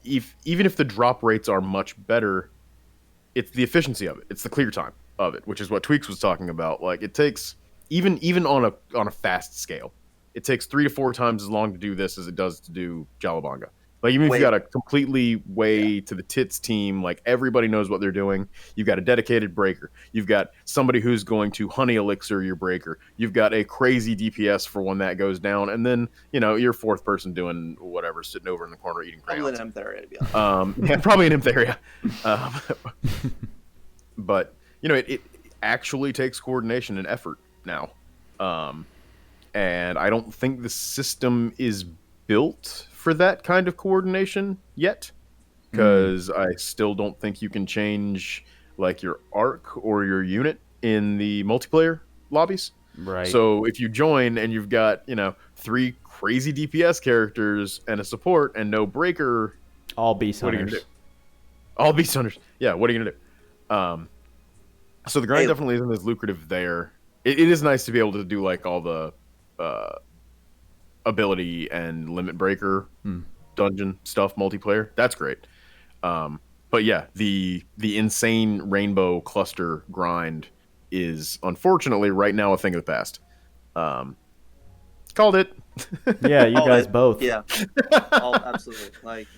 even if the drop rates are much better, it's the efficiency of it. It's the clear time of it, which is what Tweacz was talking about. Like, it takes, even on a fast scale, it takes 3 to 4 times as long to do this as it does to do Jalabonga. Like, even if you got a completely to the tits team, like, everybody knows what they're doing. You've got a dedicated breaker. You've got somebody who's going to honey elixir your breaker. You've got a crazy DPS for when that goes down. And then, your fourth person doing whatever, sitting over in the corner eating crayons. Probably an Emtheria, to be honest. Probably an Emtheria. But it actually takes coordination and effort now. And I don't think the system is built for that kind of coordination yet, because I still don't think you can change like your arc or your unit in the multiplayer lobbies. Right. So if you join and you've got 3 crazy DPS characters and a support and no breaker, All beast what are you hunters. gonna do? All beast hunters. Yeah, what are you gonna do? So the grind definitely isn't as lucrative there. It is nice to be able to do like all the ability and limit breaker dungeon stuff multiplayer. That's great. But yeah, the insane rainbow cluster grind is unfortunately right now a thing of the past. Called it. Yeah, you guys both. Yeah, absolutely. Like,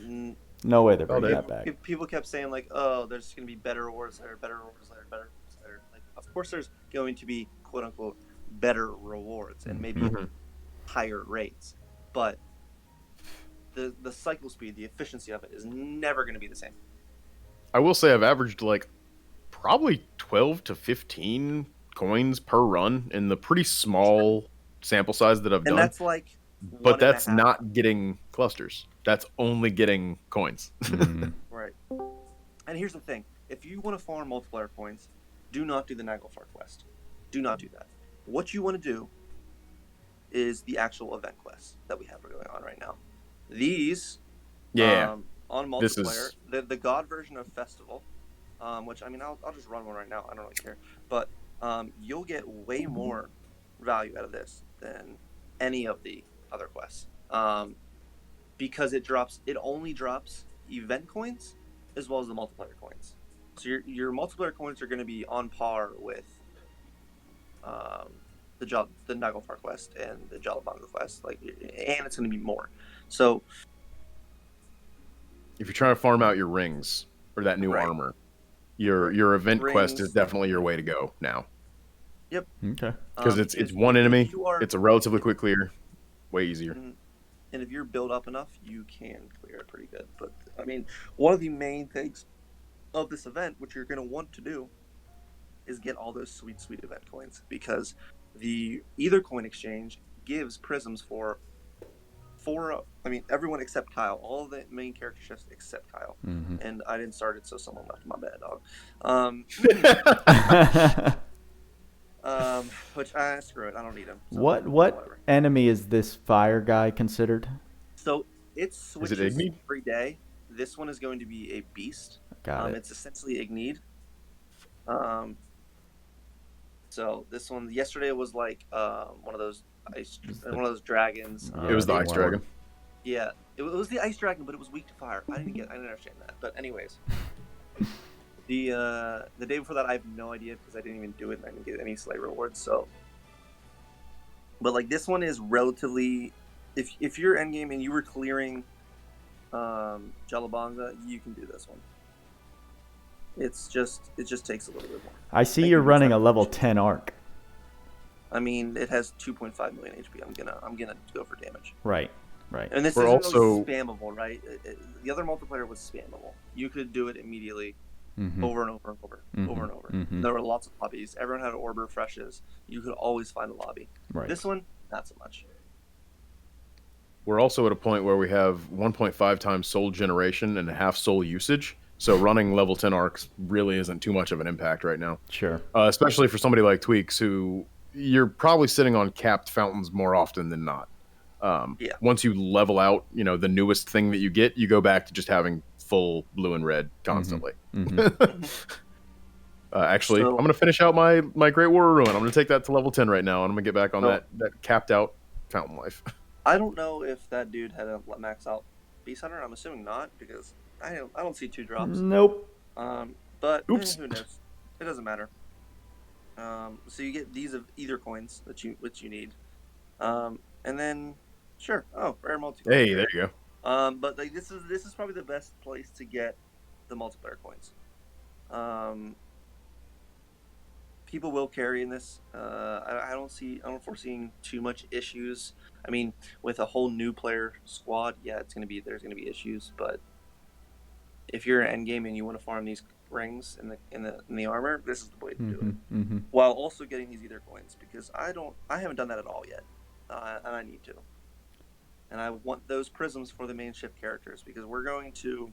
no way they're bringing that back. People kept saying like, "Oh, there's going to be better rewards there, better rewards there, better rewards there." Like, of course, there's going to be quote unquote better rewards and maybe higher rates, but the cycle speed, the efficiency of it is never going to be the same. I will say I've averaged like probably 12 to 15 coins per run in the pretty small sample size that I've done. And that's like, but that's not getting clusters. That's only getting coins. Right. And here's the thing: if you want to farm multiplayer coins, do not do the Naglfar quest. Do not do that. What you want to do is the actual event quests that we have going on right now. These, on multiplayer, the God version of Festival, which I mean, I'll just run one right now. I don't really care, but you'll get way more value out of this than any of the other quests, because it only drops event coins as well as the multiplayer coins. So your multiplayer coins are going to be on par with the Naglfar quest and the Jalabanga quest, and it's going to be more. So if you're trying to farm out your rings or that new armor, your event quest is definitely your way to go now. Yep. Okay. Because it's one enemy. It's a relatively quick clear. Way easier. And if you're built up enough, you can clear it pretty good. But I mean, one of the main things of this event, which you're going to want to do, is get all those sweet event coins, because the Ether coin exchange gives prisms for everyone except Kyle. All the main character shifts except Kyle. And I didn't start it, so someone left. My bad, dog. Which screw it, I don't need him. So what enemy is this fire guy considered? So it switches every day. This one is going to be a beast. Got it. It's essentially Igneed. So this one yesterday was like one of those dragons. It was the ice dragon. Yeah, it was the ice dragon, but it was weak to fire. I didn't understand that. But anyways, the day before that, I have no idea, because I didn't even do it and I didn't get any slay rewards. So, but like this one is relatively, if you're endgame and you were clearing Jalabanga, you can do this one. It just takes a little bit more. I see you're running a level 10 arc. I mean, it has 2.5 million HP. I'm gonna go for damage. Right. And this isn't also spammable, right? The other multiplayer was spammable. You could do it immediately, over and over and over, over and over. There were lots of lobbies. Everyone had orb refreshes. You could always find a lobby. Right. This one, not so much. We're also at a point where we have 1.5 times soul generation and half soul usage. So running level 10 arcs really isn't too much of an impact right now. Sure. Especially for somebody like Tweacz, who you're probably sitting on capped fountains more often than not. Once you level out, the newest thing that you get, you go back to just having full blue and red constantly. Actually, I'm going to finish out my Great Warrior Ruin. I'm going to take that to level 10 right now, and I'm going to get back on that capped out fountain life. I don't know if that dude had a max out Beast Hunter. I'm assuming not, because I don't see 2 drops. Nope. But who knows? It doesn't matter. So you get these of either coins which you need, and then rare multiplayer. Hey, there you go. But like this is probably the best place to get the multiplayer coins. People will carry in this. I don't foresee too much issues. I mean, with a whole new player squad, there's gonna be issues. But if you're an endgame and you want to farm these rings in the armor, this is the way to do it. Mm-hmm. While also getting these ether coins, because I haven't done that at all yet, and I need to. And I want those prisms for the main ship characters, because we're going to,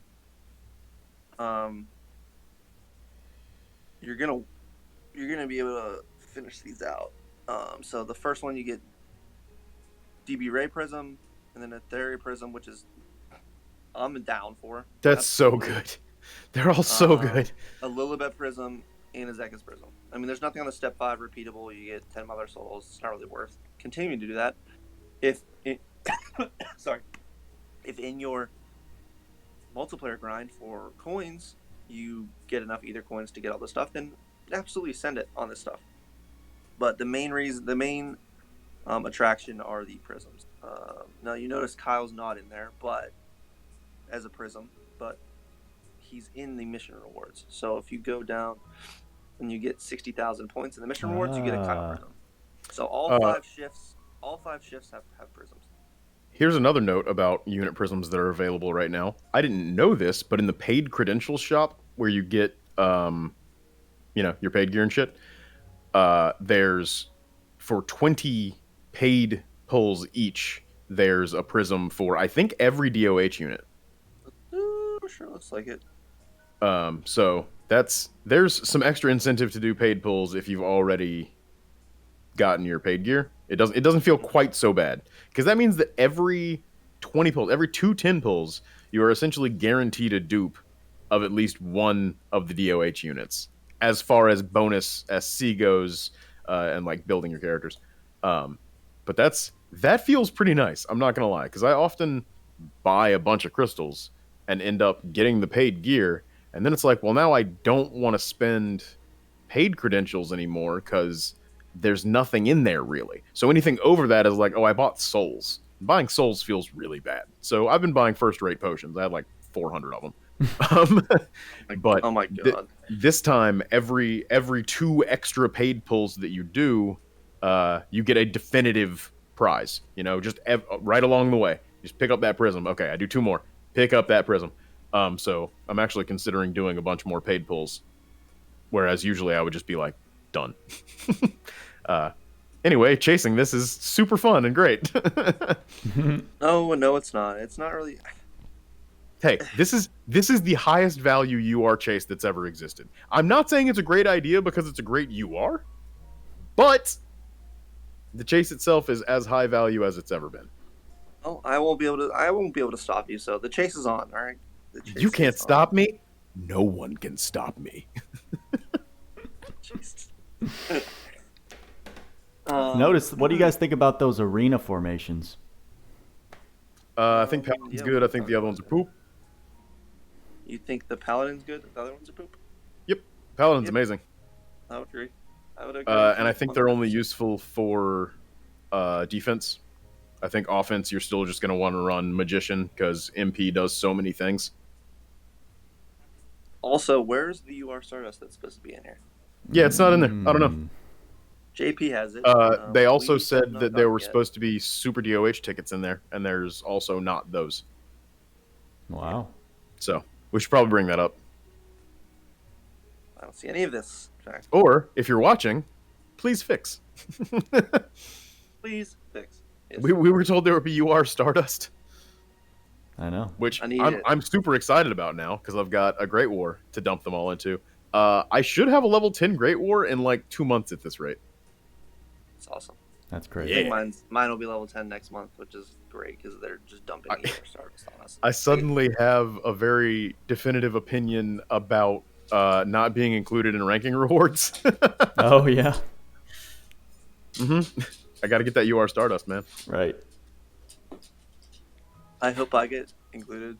you're gonna be able to finish these out. So the first one you get DB Ray Prism, and then a Theory Prism, which is I'm down for. That's so good. They're all so good. A Lilibet Prism and a Zekus Prism. I mean, there's nothing on the Step 5 repeatable. You get 10 Mother Souls. It's not really worth continuing to do that. If in your multiplayer grind for coins, you get enough ether coins to get all this stuff, then absolutely send it on this stuff. But the main attraction are the prisms. Now you notice Kyle's not in there, but as a prism, but he's in the mission rewards. So if you go down and you get 60,000 points in the mission rewards, you get a Kyle prism. So all five shifts have prisms. Here's another note about unit prisms that are available right now. I didn't know this, but in the paid credentials shop where you get, your paid gear and shit, there's for 20 paid pulls each, there's a prism for I think every DOH unit. Sure looks like it. So there's some extra incentive to do paid pulls if you've already gotten your paid gear. It doesn't feel quite so bad, because that means that every 20 pulls, every 210 pulls, you are essentially guaranteed a dupe of at least one of the DOH units, as far as bonus SC goes, and like building your characters. But that feels pretty nice. I'm not gonna lie, because I often buy a bunch of crystals and end up getting the paid gear, and then it's like, well, now I don't want to spend paid credentials anymore because there's nothing in there really. So anything over that is like, oh, I bought souls. Buying souls feels really bad. So I've been buying first-rate potions. I had like 400 of them. But oh my god, this time every 2 extra paid pulls that you do, you get a definitive prize. Just right along the way, just pick up that prism. Okay, I do 2 more. Pick up that prism. So I'm actually considering doing a bunch more paid pulls, whereas usually I would just be like, done. Anyway, chasing this is super fun and great. No, it's not. It's not really. Hey, this is the highest value UR chase that's ever existed. I'm not saying it's a great idea because it's a great UR, but the chase itself is as high value as it's ever been. Oh, I won't be able to stop you. So the chase is on, all right? You can't stop me. No one can stop me. Notice, what do you guys think about those arena formations? I think Paladin's good. I think the other ones are poop. You think the Paladin's good? The other ones are poop? Yep. Paladin's amazing. I would agree. And I think they're only useful for defense. I think offense, you're still just going to want to run Magician because MP does so many things. Also, where's the UR Stardust that's supposed to be in here? Yeah, it's not in there. I don't know. JP has it. They also said that there were supposed to be super DOH tickets in there, and there's also not those. Wow. So we should probably bring that up. I don't see any of this. Or, if you're watching, please fix. Please fix. Yes. We were told there would be UR Stardust. I know. Which I'm super excited about now, because I've got a Great War to dump them all into. I should have a level 10 Great War in like 2 months at this rate. That's awesome. That's crazy. I think mine will be level 10 next month, which is great, because they're just dumping UR Stardust on us. I suddenly have a very definitive opinion about not being included in ranking rewards. Oh, yeah. Mm-hmm. I got to get that UR Stardust, man. Right. I hope I get included.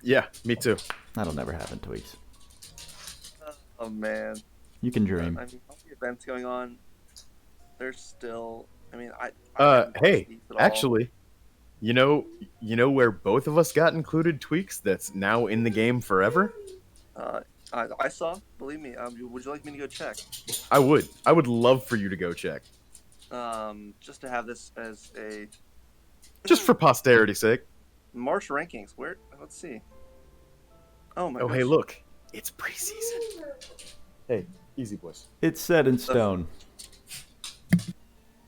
Yeah, me too. That'll never happen, Tweacz. Oh, man. You can dream. I mean, all the events going on, there's still... I mean, hey, actually, you know where both of us got included, Tweacz, that's now in the game forever? I saw. Believe me. Would you like me to go check? I would. I would love for you to go check. Just to have this as a... Just for posterity's sake. March rankings. Where? Let's see. Oh my gosh. Hey, look. It's preseason. Hey, easy boys. It's set in stone.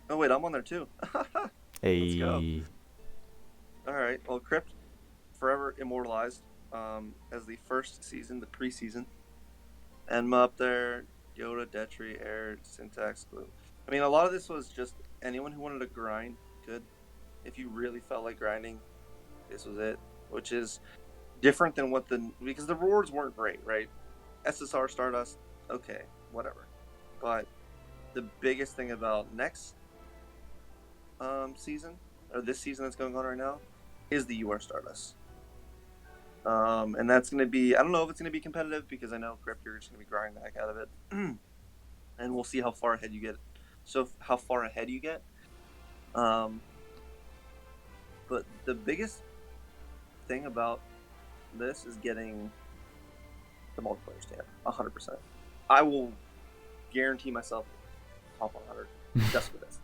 Oh wait, I'm on there too. Hey. go. All right. Well, Crypt, forever immortalized as the first season, the preseason. Enma up there, Yoda, Detri, Air, Syntax, Glue. I mean, a lot of this was just anyone who wanted to grind could. If you really felt like grinding, this was it. Which is different than because the rewards weren't great, right? SSR Stardust, okay, whatever. But the biggest thing about next season, or this season that's going on right now, is the UR Stardust. And that's going to be, I don't know if it's going to be competitive because I know Crypt, you're just going to be grinding the heck out of it. And we'll see how far ahead you get. But the biggest thing about this is getting the multiplayer stamp, 100%. I will guarantee myself top 100 just for this.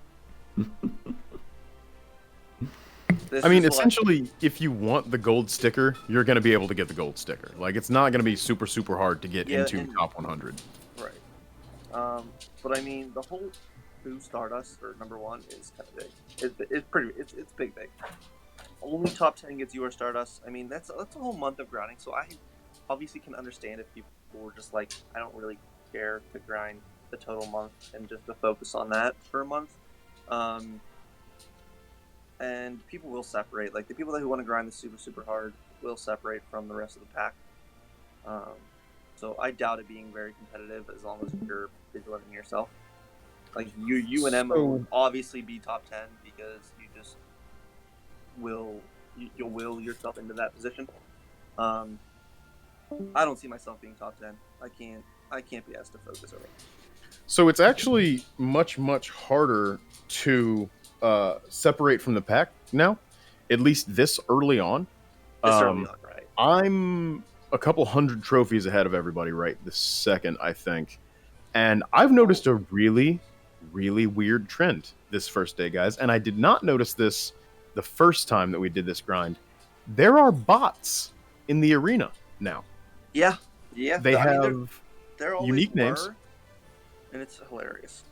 I mean, essentially, if you want the gold sticker, you're going to be able to get the gold sticker. Like, it's not going to be super, super hard to get into top 100. Right. But I mean, the whole 2 Stardust for number 1 is kind of big. It's big. Only top 10 gets UR Stardust. I mean, that's a whole month of grinding. So I obviously can understand if people were just like, I don't really care to grind the total month and just to focus on that for a month. And people will separate. Like, the people who want to grind the super, super hard will separate from the rest of the pack. So I doubt it being very competitive as long as you're vigilant in yourself. Like, you and Emma will obviously be top 10 because you just you'll will yourself into that position. I don't see myself being top 10. I can't be asked to focus over it. So it's actually much, much harder to separate from the pack now, at least this early on. Right? I'm a couple hundred trophies ahead of everybody right this second, I think. And I've noticed a really, really weird trend this first day, guys. And I did not notice this the first time that we did this grind. There are bots in the arena now. Yeah. They have unique names. And it's hilarious.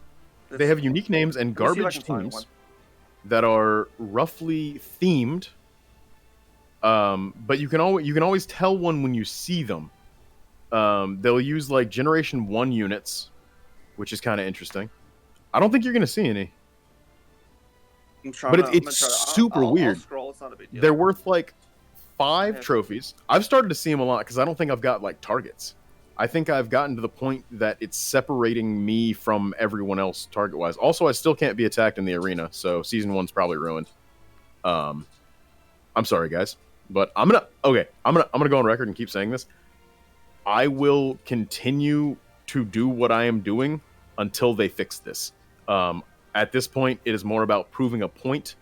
They have unique names and garbage teams that are roughly themed. But you can always tell one when you see them. They'll use like Generation 1 units, which is kind of interesting. I don't think you're going to see any. But it's super weird. I'll scroll. It's not a big deal. They're worth like 5 trophies. I've started to see them a lot because I don't think I've got like targets. I think I've gotten to the point that it's separating me from everyone else target-wise. Also, I still can't be attacked in the arena, so Season 1's probably ruined. I'm sorry, guys. But I'm gonna go on record and keep saying this. I will continue to do what I am doing until they fix this. At this point, it is more about proving a point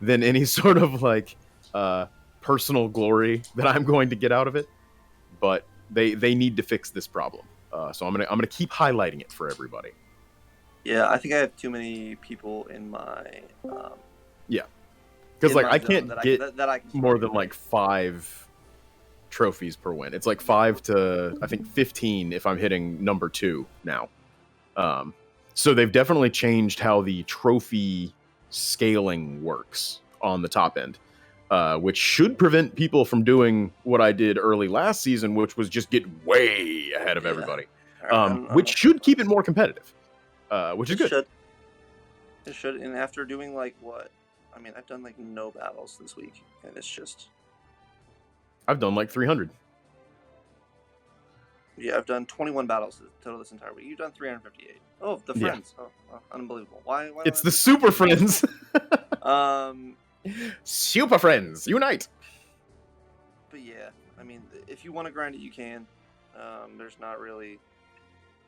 than any sort of like personal glory that I'm going to get out of it. But they need to fix this problem. So I'm gonna keep highlighting it for everybody. Yeah, I think I have too many people in my because like I can't get more than like 5 trophies per win. It's like 5 to I think 15 if I'm hitting number 2 now. So they've definitely changed how the trophy scaling works on the top end, which should prevent people from doing what I did early last season, which was just get way ahead of everybody, which should keep it more competitive, which is good. It should. And after doing like what? I mean, I've done like no battles this week, and it's just... I've done like 300. Yeah, I've done 21 battles total this entire week. You've done 358. Oh, the friends. Yeah. Oh, unbelievable. Why it's the super friends. Super friends, unite. But yeah, I mean, if you want to grind it, you can. There's not really...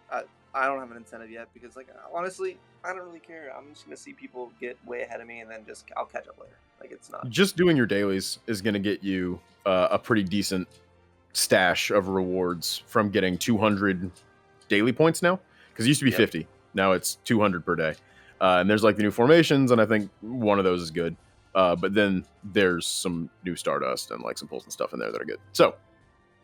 I don't have an incentive yet because, like, honestly, I don't really care. I'm just gonna see people get way ahead of me, and then I'll catch up later. Like, it's not... Just doing your dailies is gonna get you a pretty decent stash of rewards from getting 200 daily points now, because it used to be 50. Now it's 200 per day. And there's like the new formations, and I think one of those is good. But then there's some new Stardust and like some pulls and stuff in there that are good. So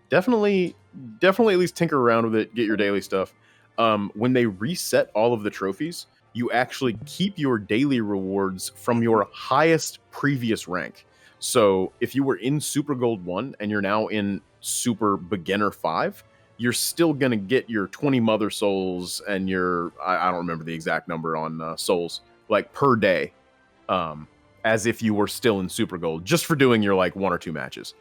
definitely at least tinker around with it, get your daily stuff. When they reset all of the trophies, you actually keep your daily rewards from your highest previous rank. So if you were in Super Gold 1 and you're now in Super Beginner 5, you're still going to get your 20 Mother Souls and your, I don't remember the exact number on Souls, like per day, as if you were still in Super Gold, just for doing your like 1 or 2 matches.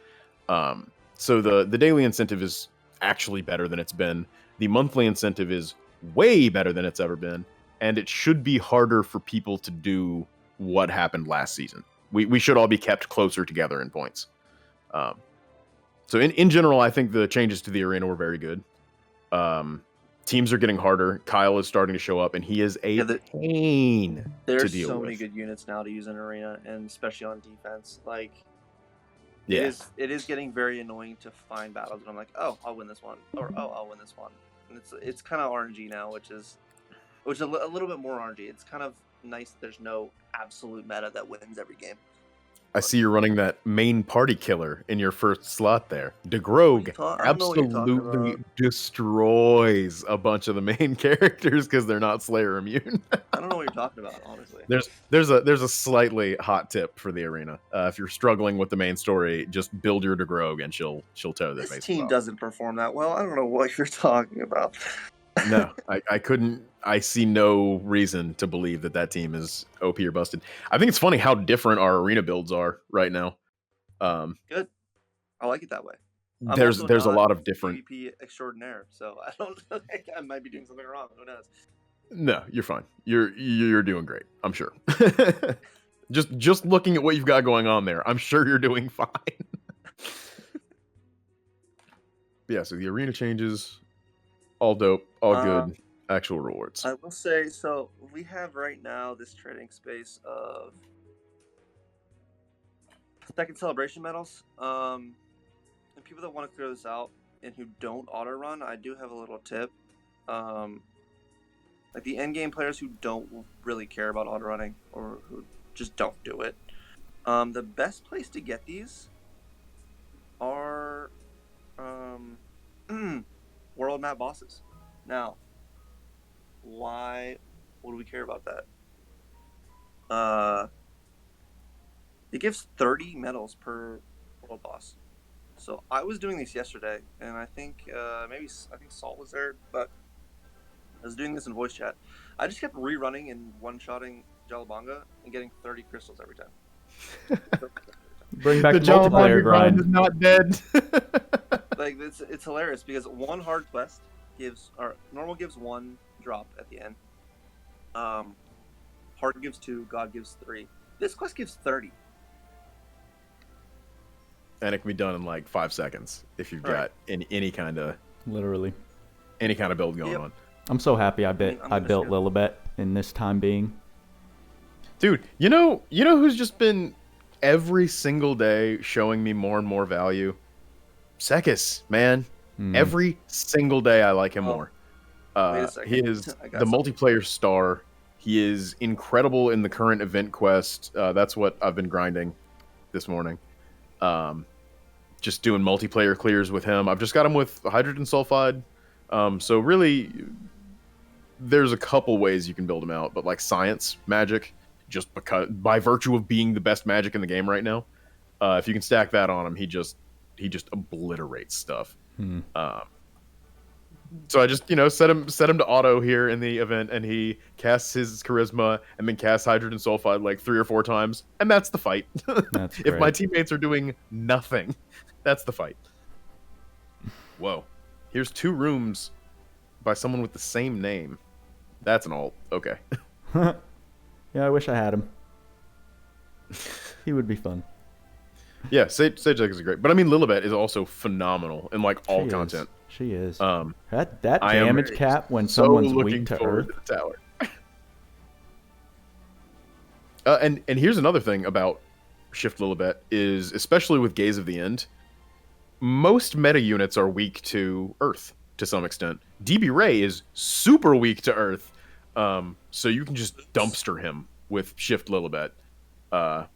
So the daily incentive is actually better than it's been. The monthly incentive is way better than it's ever been. And it should be harder for people to do what happened last season. We should all be kept closer together in points. So in general, I think the changes to the arena were very good. Teams are getting harder. Kyle is starting to show up, and he is a pain to deal with. There's so many good units now to use in arena, and especially on defense. Like, it is getting very annoying to find battles, and I'm like, oh, I'll win this one, or oh, I'll win this one. And it's kind of RNG now, which is a little bit more RNG. It's kind of nice that there's no absolute meta that wins every game. I see you're running that main party killer in your first slot there. DeGrogue absolutely destroys a bunch of the main characters because they're not Slayer immune. I don't know what you're talking about, honestly. There's a slightly hot tip for the arena. If you're struggling with the main story, just build your DeGrogue and she'll tear their face. This team doesn't perform that well. I don't know what you're talking about. No, I couldn't. I see no reason to believe that team is OP or busted. I think it's funny how different our arena builds are right now. Good. I like it that way. There's a lot of different PvP extraordinaire, so I don't. I might be doing something wrong. Who knows? No, you're fine. You're doing great. I'm sure. just looking at what you've got going on there, I'm sure you're doing fine. Yeah. So the arena changes. All dope, all good, actual rewards. I will say, so we have right now this trading space of second celebration medals. And people that want to clear this out and who don't auto run, I do have a little tip. Like the end game players who don't really care about auto running or who just don't do it. The best place to get these are world map bosses. Now, why would we care about that? It gives 30 medals per world boss. So I was doing this yesterday, and I think Salt was there, but I was doing this in voice chat. I just kept rerunning and one-shotting Jalabanga and getting 30 crystals every time. Bring back the multiplayer grind. Is not dead. Like it's hilarious because one hard quest normal gives 1 drop at the end. Hard gives 2, God gives 3. This quest gives 30. And it can be done in like 5 seconds if you've got any kind of build going on. I'm so happy I built Lilibet in this time being. Dude, you know who's just been every single day showing me more and more value? Zekus, man. Every single day I like him more. He is the multiplayer star. He is incredible in the current event quest. That's what I've been grinding this morning. Just doing multiplayer clears with him. I've just got him with hydrogen sulfide. So really, there's a couple ways you can build him out, but like science magic, just because by virtue of being the best magic in the game right now, if you can stack that on him, he just obliterates stuff. So I just set him to auto here in the event, and he casts his charisma and then casts hydrogen sulfide like 3 or 4 times, and that's the fight. That's if my teammates are doing nothing, that's the fight. Whoa, here's 2 rooms by someone with the same name. That's an alt. Okay. Yeah, I wish I had him. He would be fun. Yeah, Sage is great, but I mean Lilibet is also phenomenal in like all content. She is. That damage cap when someone's weak to earth. To the tower. And here's another thing about Shift Lilibet is, especially with Gaze of the End, most meta units are weak to earth to some extent. DB Ray is super weak to earth, so you can just dumpster him with Shift Lilibet. I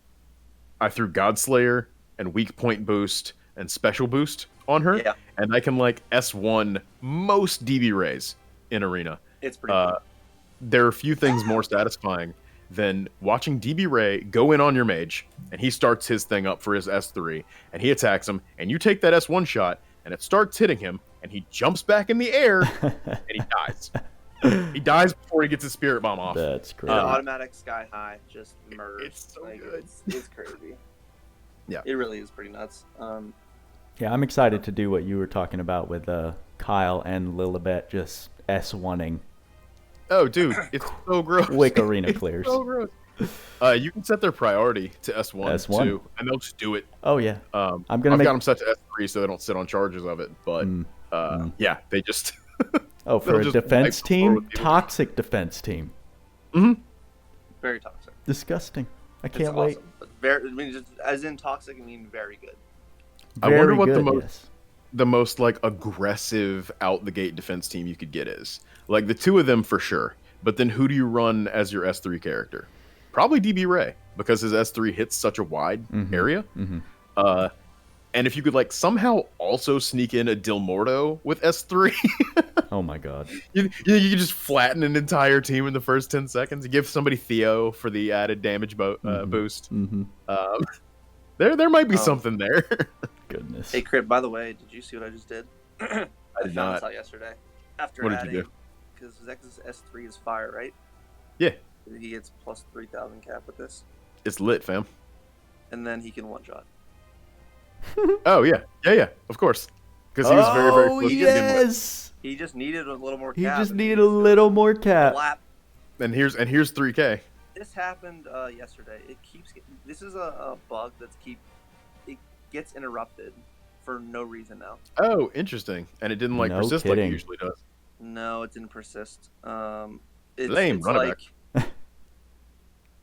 threw Godslayer and Weak Point Boost and special boost on her, Yeah. and I can like S1 most DB rays in arena. It's pretty cool. There are few things more satisfying than watching DB Ray go in on your mage, and he starts his thing up for his S3, and he attacks him, and you take that S1 shot, and it starts hitting him, and he jumps back in the air, and he dies. He dies before he gets his spirit bomb off. That's great. Automatic sky high, just murders. It's so like, good. It's crazy. Yeah. It really is pretty nuts. Yeah, I'm excited to do what you were talking about with Kyle and Lilibet just S1ing Oh, dude, it's so gross. Wick arena It's clears. so gross. You can set their priority to S1, too, and they'll just do it. Oh yeah. I've I'm got gonna them set to S3 so they don't sit on charges of it, but yeah, they just... Oh, for they'll a just defense wipe the floor team? with you. Toxic defense team. Very toxic. Disgusting. I It's can't wait. awesome. But very, I mean, just, as in toxic, I mean very good. I wonder Very what good, yes. the most like aggressive out the gate defense team you could get is. Like the two of them for sure. But then who do you run as your S3 character? Probably DB Ray, because his S3 hits such a wide area. And if you could like somehow also sneak in a Dilmorto with S3, Oh my god. you could just flatten an entire team in the first 10 seconds. You give somebody Theo for the added damage boost. There might be something there. Goodness. Hey, Crypt, by the way, did you see what I just did? I did found not. this out yesterday. After What did you adding, do? because Zekus S3 is fire, right? Yeah, He gets plus 3,000 cap with this, it's lit, fam. and then he can one shot. Oh yeah, of course. Because he was very, very Oh close to getting lit. yes. He just needed a little more cap. He just and needed a little more cap. Flap. And here's 3K. This happened yesterday. It keeps. This is a bug it gets interrupted for no reason now. Oh, interesting. And it didn't like No persist like kidding. it usually does. No, it didn't persist. Lame, It's run it like,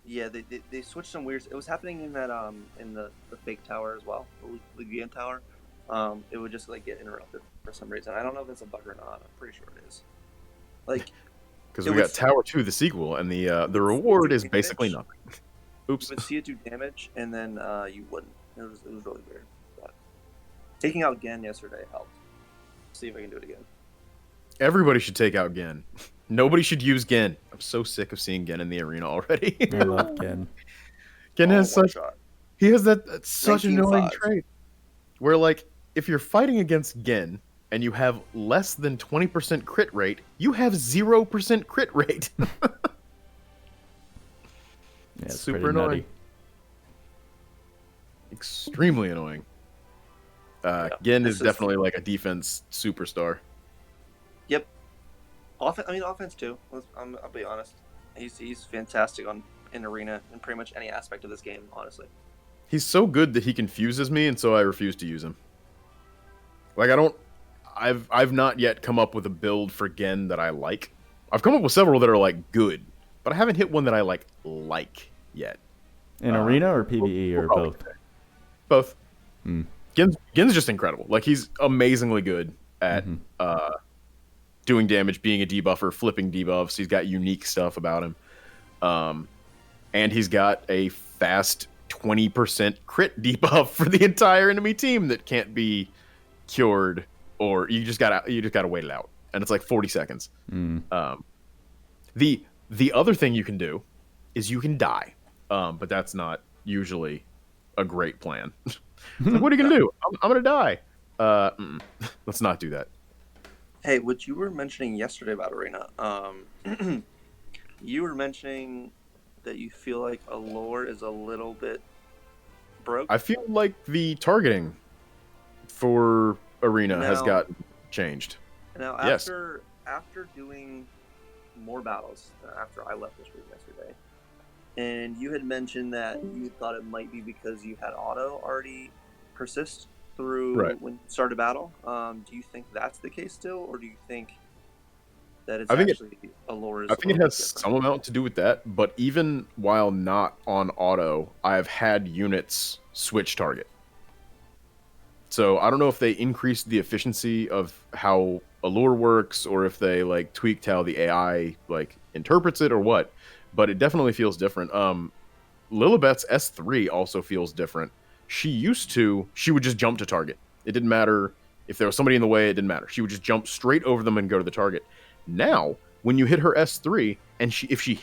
yeah, they switched some weird. It was happening in that in the fake tower as well, the game tower. It would just like get interrupted for some reason. I don't know if it's a bug or not. I'm pretty sure it is. Like, Because It we was- got Tower 2, the sequel, and the reward is basically nothing. Oops. you would see it do damage, and then you wouldn't. It was really weird. But taking out Gen yesterday helped. See if I can do it again. Everybody should take out Gen. Nobody should use Gen. I'm so sick of seeing Gen in the arena already. I love Ken. Gen has One such shot. he has that's such an annoying 19-5. trait. Where like if you're fighting against Gen and you have less than 20% crit rate, you have 0% crit rate. Yeah, it's Super pretty annoying. nutty. Extremely annoying. Gen is definitely like a defense superstar. Yep. Offense too. I'll be honest. He's fantastic in arena in pretty much any aspect of this game. Honestly. He's so good that he confuses me, and so I refuse to use him. Like I've not yet come up with a build for Gen that I like. I've come up with several that are like good, but I haven't hit one that I like yet. In arena or PvE we'll or probably both? say. Both. Hmm. Gen's just incredible. Like he's amazingly good at doing damage, being a debuffer, flipping debuffs. He's got unique stuff about him, and he's got a fast 20% crit debuff for the entire enemy team that can't be cured, or you just gotta wait it out, and it's like 40 seconds. The other thing you can do is you can die, but that's not usually a great plan. Like, what are you gonna do? I'm gonna die. Let's not do that. Hey, what you were mentioning yesterday about arena, you were mentioning that you feel like Allure is a little bit broke. I feel like the targeting for arena has Now- gotten changed. Now, Yes. after doing more battles after I left this room yesterday, and you had mentioned that you thought it might be because you had auto already persist through Right. when you started battle. Do you think that's the case still, or do you think that it's I think actually Allure's? I think it has some amount to do with that, but even while not on auto, I've had units switch target. So I don't know if they increased the efficiency of how Allure works, or if they like tweaked how the AI like interprets it, or what. But it definitely feels different. Lilibet's S3 also feels different she would just jump to target. It didn't matter if there was somebody in the way, it didn't matter. She would just jump straight over them and go to the target. Now, when you hit her S3 and if she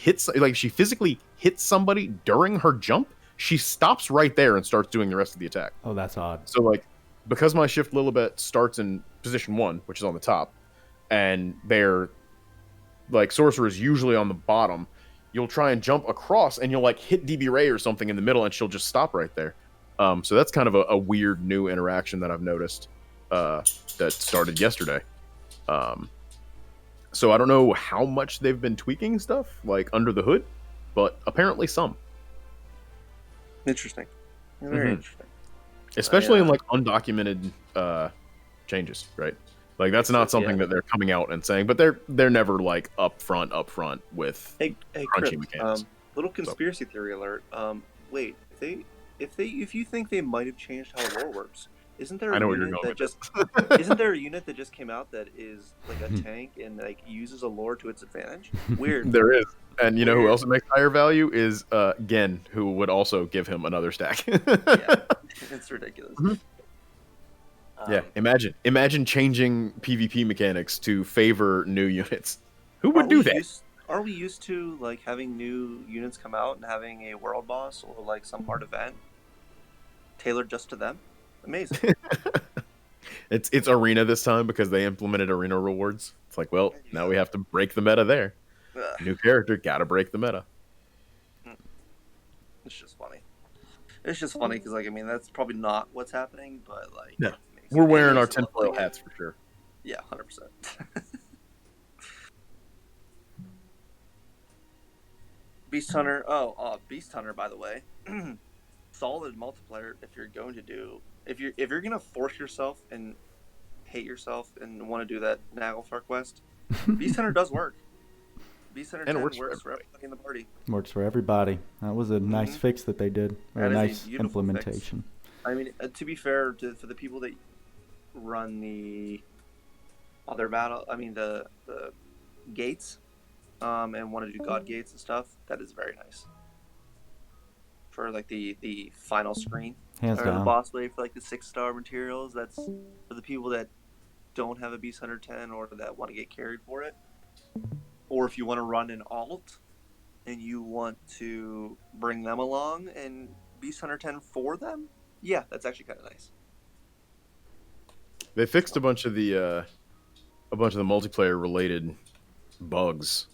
physically hits somebody during her jump, she stops right there and starts doing the rest of the attack. Oh, that's odd. So like, because my shift Lilibet starts in position 1, which is on the top, and their like sorcerer is usually on the bottom, you'll try and jump across and you'll like hit DB Ray or something in the middle and she'll just stop right there. So that's kind of a weird new interaction that I've noticed that started yesterday. So I don't know how much they've been tweaking stuff like under the hood, but apparently some. Interesting. Very interesting. Especially in like undocumented changes, right? Like that's not something that they're coming out and saying, but they're never like upfront with hey crunchy Crypt, mechanics. Little conspiracy theory alert. Wait, if you think they might have changed how lore works, isn't there a unit that just isn't there a unit that just came out that is like a tank and like uses a lore to its advantage? Weird. There is. And you know who else makes higher value is Gen, who would also give him another stack. Yeah, it's ridiculous. Yeah, imagine changing PvP mechanics to favor new units. Who would do that? Are we used to like having new units come out and having a world boss or like some hard event tailored just to them? Amazing. It's arena this time because they implemented arena rewards. It's like, well, now we have to break the meta there. New character, gotta break the meta. It's just funny. It's just funny because, like, I mean, that's probably not what's happening, but like, no, we're wearing our tinfoil hats for sure. Yeah, 100%. Beast Hunter. Beast Hunter. By the way, solid multiplayer. If you're going to do, if you're gonna force yourself and hate yourself and want to do that Naglfar quest, Beast Hunter does work. Beast Hunter 10 works for everybody in the party. Works for everybody. That was a nice fix that they did. Or a nice implementation. Fix. I mean, to be fair, for the people that run the other battle, I mean the gates, and want to do god gates and stuff, that is very nice. For like the final screen, hands down. The boss wave for like the 6-star materials. That's for the people that don't have a Beast Hunter 10 or that want to get carried for it. Or if you want to run an alt and you want to bring them along and Beast Hunter 10 for them, yeah, that's actually kind of nice. They fixed a bunch of the multiplayer related bugs.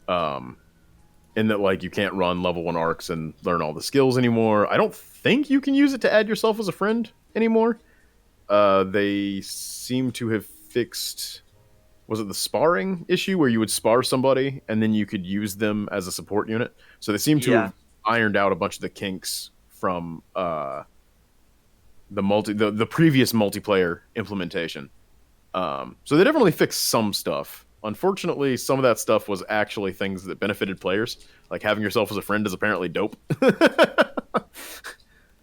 In that like you can't run level 1 arcs and learn all the skills anymore. I don't think you can use it to add yourself as a friend anymore. They seem to have fixed, was it the sparring issue where you would spar somebody and then you could use them as a support unit? So they seem to have ironed out a bunch of the kinks from the previous multiplayer implementation. So they definitely fixed some stuff. Unfortunately, some of that stuff was actually things that benefited players. Like having yourself as a friend is apparently dope.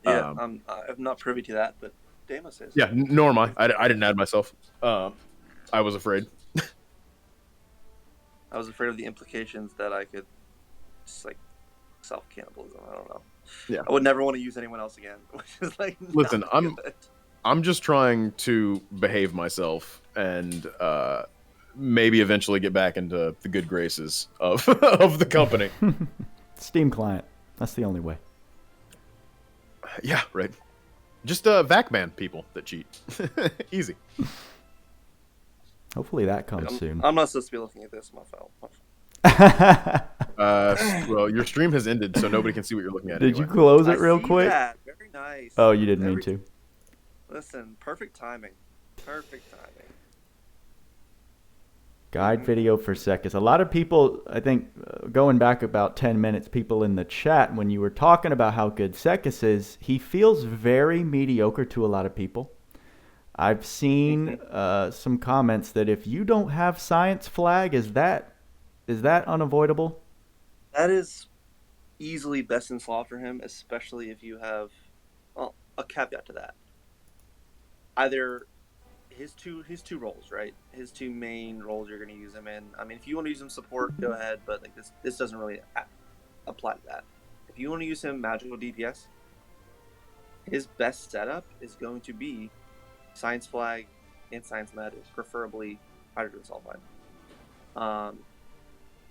I'm not privy to that, but Damos is. Yeah, nor am I. I didn't add myself. I was afraid. I was afraid of the implications that I could just like self-cannibalism. I don't know. Yeah. I would never want to use anyone else again. Which is like, listen, I'm just trying to behave myself and maybe eventually get back into the good graces of of the company. Steam client. That's the only way. Yeah, right. Just vac ban people that cheat. Easy. Hopefully that comes soon. I'm not supposed to be looking at this on my phone. Well, your stream has ended, so nobody can see what you're looking at. Did you close it real quick? That. Very nice. Oh, you didn't mean to. Listen, perfect timing. Perfect timing. Guide video for Zekus. A lot of people, I think, going back about 10 minutes, people in the chat, when you were talking about how good Zekus is, he feels very mediocre to a lot of people. I've seen some comments that if you don't have science flag, is that unavoidable? That is easily best in slot for him, especially if you have a caveat to that. Either his two roles, right? His two main roles you're going to use him in. I mean, if you want to use him support, go ahead, but like this doesn't really apply to that. If you want to use him magical DPS, his best setup is going to be Science Flag and Science Magic, preferably hydrogen sulfide,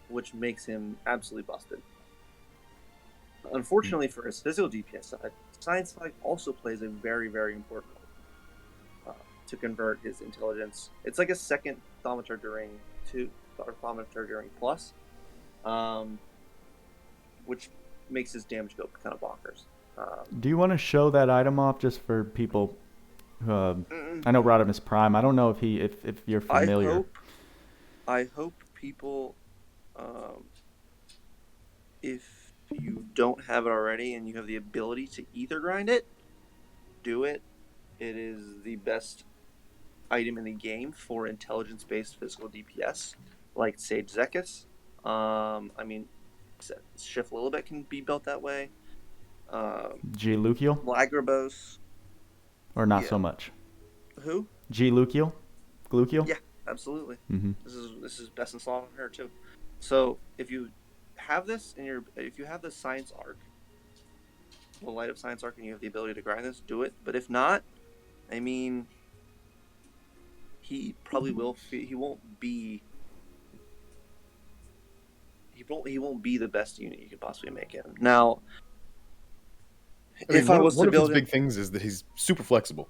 which makes him absolutely busted. Unfortunately for his physical DPS side, Science Flag also plays a very, very important role to convert his intelligence. It's like a second Thaumaturge during 2 or Thaumaturge during plus, which makes his damage go kind of bonkers. Do you want to show that item off just for people? I know Rodimus Prime. I don't know if you're familiar. I hope people, if you don't have it already and you have the ability to ether grind it, do it. It is the best item in the game for intelligence-based physical DPS, like Sage Zekus. I mean, Shift Lilibet can be built that way. G. Luciel? Lagrabos. Or not so much? Who? G. Luciel? Gluciel? Yeah, absolutely. Mm-hmm. This is best in slot on her too. So if you have this if you have the Science Ark, the Light of Science Ark, and you have the ability to grind this, do it. But if not, I mean, he probably will. He won't be. He won't be the best unit you could possibly make him. Now, I mean, if I was one to of his build big things is that he's super flexible.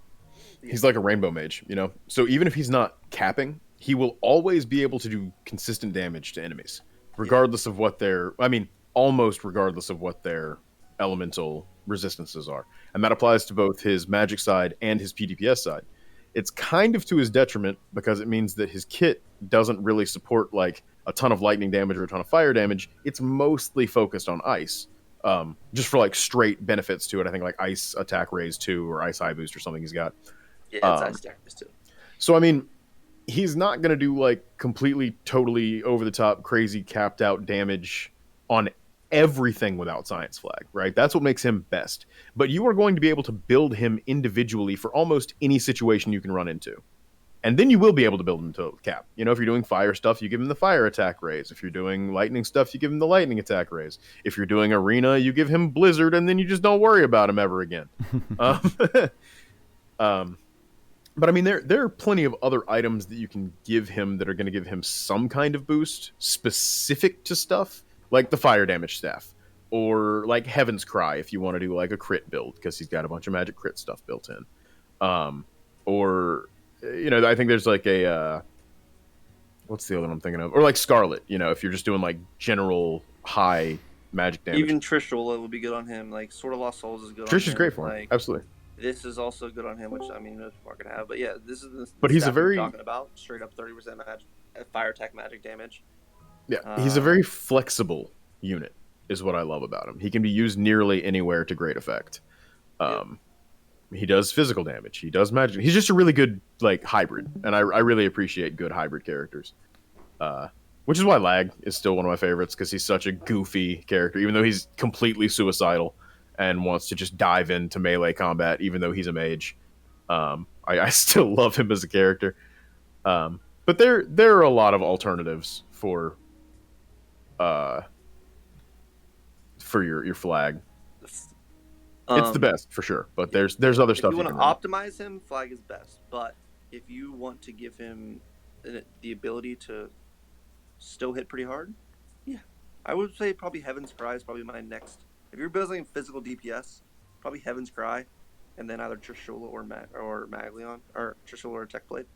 Yeah. He's like a rainbow mage, you know? So even if he's not capping, he will always be able to do consistent damage to enemies, regardless of what their, I mean, almost regardless of what their elemental resistances are. And that applies to both his magic side and his PDPS side. It's kind of to his detriment because it means that his kit doesn't really support like a ton of lightning damage or a ton of fire damage. It's mostly focused on ice. Just for like straight benefits to it. I think like ice attack raise 2 or ice high boost or something he's got. Yeah, it's ice attack raise 2. So I mean, he's not going to do like completely, totally over the top, crazy capped out damage on everything without Science Flag, right? That's what makes him best. But you are going to be able to build him individually for almost any situation you can run into. And then you will be able to build him to cap. You know, if you're doing fire stuff, you give him the fire attack raise. If you're doing lightning stuff, you give him the lightning attack raise. If you're doing arena, you give him blizzard, and then you just don't worry about him ever again. But I mean, there are plenty of other items that you can give him that are going to give him some kind of boost specific to stuff, like the fire damage staff, or like Heaven's Cry if you want to do like a crit build because he's got a bunch of magic crit stuff built in, or you know, I think there's like a what's the other one I'm thinking of, or like Scarlet. You know, if you're just doing like general high magic damage. Even Trishula would be good on him. Like Sword of Lost Souls is good. Trish on is him. great for him. Like, Absolutely. This is also good on him, which I mean most people are gonna have. But yeah, this is the but he's a very talking about straight up 30% fire attack magic damage. Yeah, he's a very flexible unit, is what I love about him. He can be used nearly anywhere to great effect. He does physical damage. He does magic. He's just a really good like hybrid, and I really appreciate good hybrid characters. Which is why Lag is still one of my favorites because he's such a goofy character, even though he's completely suicidal and wants to just dive into melee combat, even though he's a mage. I still love him as a character. But there are a lot of alternatives for your flag. It's the best for sure, but there's other stuff. If you want to optimize him, flag is best. But if you want to give him the ability to still hit pretty hard, yeah, I would say probably Heaven's Cry is probably my next. If you're building physical DPS, probably Heaven's Cry, and then either Trishula or Maglion, or Trishula or Techblade.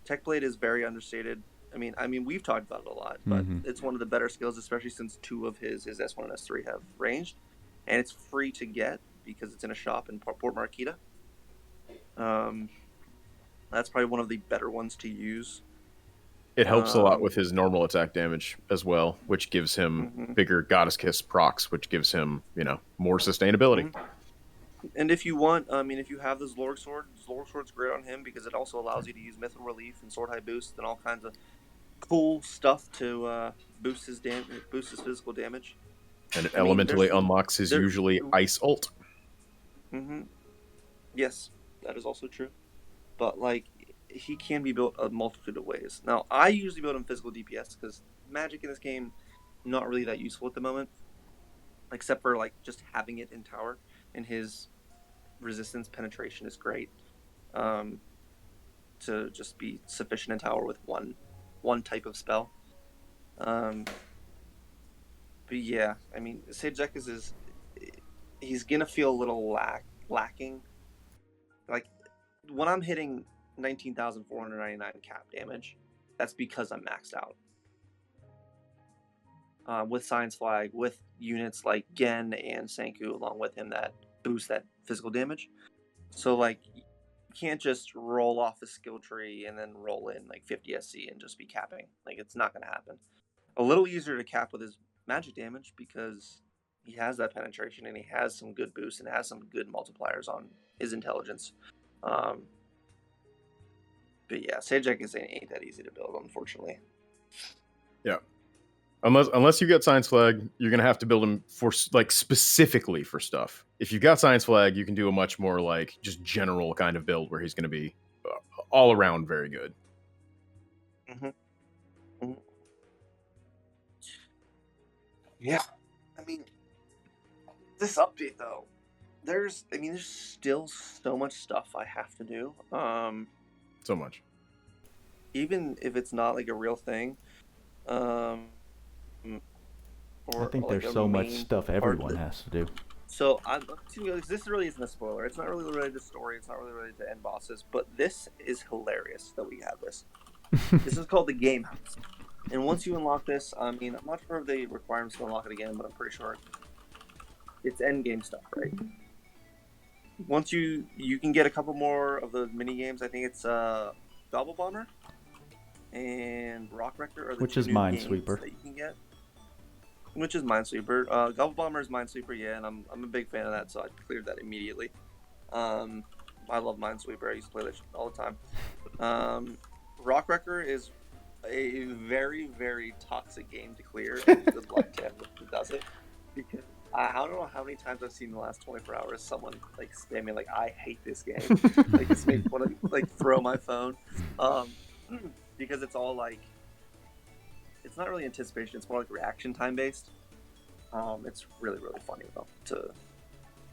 Techblade is very understated. I mean, we've talked about it a lot, but it's one of the better skills, especially since 2 of his S1 and S3 have ranged, and it's free to get because it's in a shop in Port Marquita. That's probably one of the better ones to use. It helps a lot with his normal attack damage as well, which gives him bigger Goddess Kiss procs, which gives him, you know, more sustainability. And if you want, I mean, if you have the Zlorg Sword's great on him because it also allows you to use Mythical Relief and Sword High Boost and all kinds of cool stuff to boost his physical damage. And it elementally unlocks his usually ice ult. Yes, that is also true. But like, he can be built a multitude of ways. Now, I usually build him physical DPS because magic in this game not really that useful at the moment, except for like just having it in tower. And his resistance penetration is great. To just be sufficient in tower with one type of spell. But yeah, I mean, Sage Zekus he's gonna feel a little lacking. Like when I'm hitting 19,499 cap damage, that's because I'm maxed out. With Science Flag, with units like Gen and Senku along with him that boost that physical damage. So like, you can't just roll off a skill tree and then roll in like 50 SC and just be capping. Like, it's not going to happen. A little easier to cap with his magic damage because he has that penetration and he has some good boosts and has some good multipliers on his intelligence. But yeah, Sage Zekus ain't that easy to build, unfortunately. Yeah. Unless you get Science Flag, you're gonna have to build him for like specifically for stuff. If you've got Science Flag, you can do a much more like just general kind of build where he's gonna be all around very good. Yeah, I mean, this update though, there's still so much stuff I have to do. So much. Even if it's not like a real thing. I think there's so much stuff everyone has to do. So this really isn't a spoiler. It's not really related to story. It's not really related to end bosses. But this is hilarious that we have this. This is called the Game House. And once you unlock this, I mean, I'm not sure of the requirements to unlock it again, but I'm pretty sure it's end game stuff, right? Once you can get a couple more of the mini games. I think it's Gobble Bomber and Rock Wrecker, which is Minesweeper. That you can get. Which is Minesweeper. Gobble Bomber is Minesweeper, yeah, and I'm a big fan of that, so I cleared that immediately. I love Minesweeper. I used to play that all the time. Rock Wrecker is a very, very toxic game to clear, and good luck to everyone who does it. Because I don't know how many times I've seen in the last 24 hours someone like spamming like, I hate this game. Like, this makes me want to like throw my phone. Because it's all like, it's not really anticipation, it's more like reaction time based. It's really, really funny though, to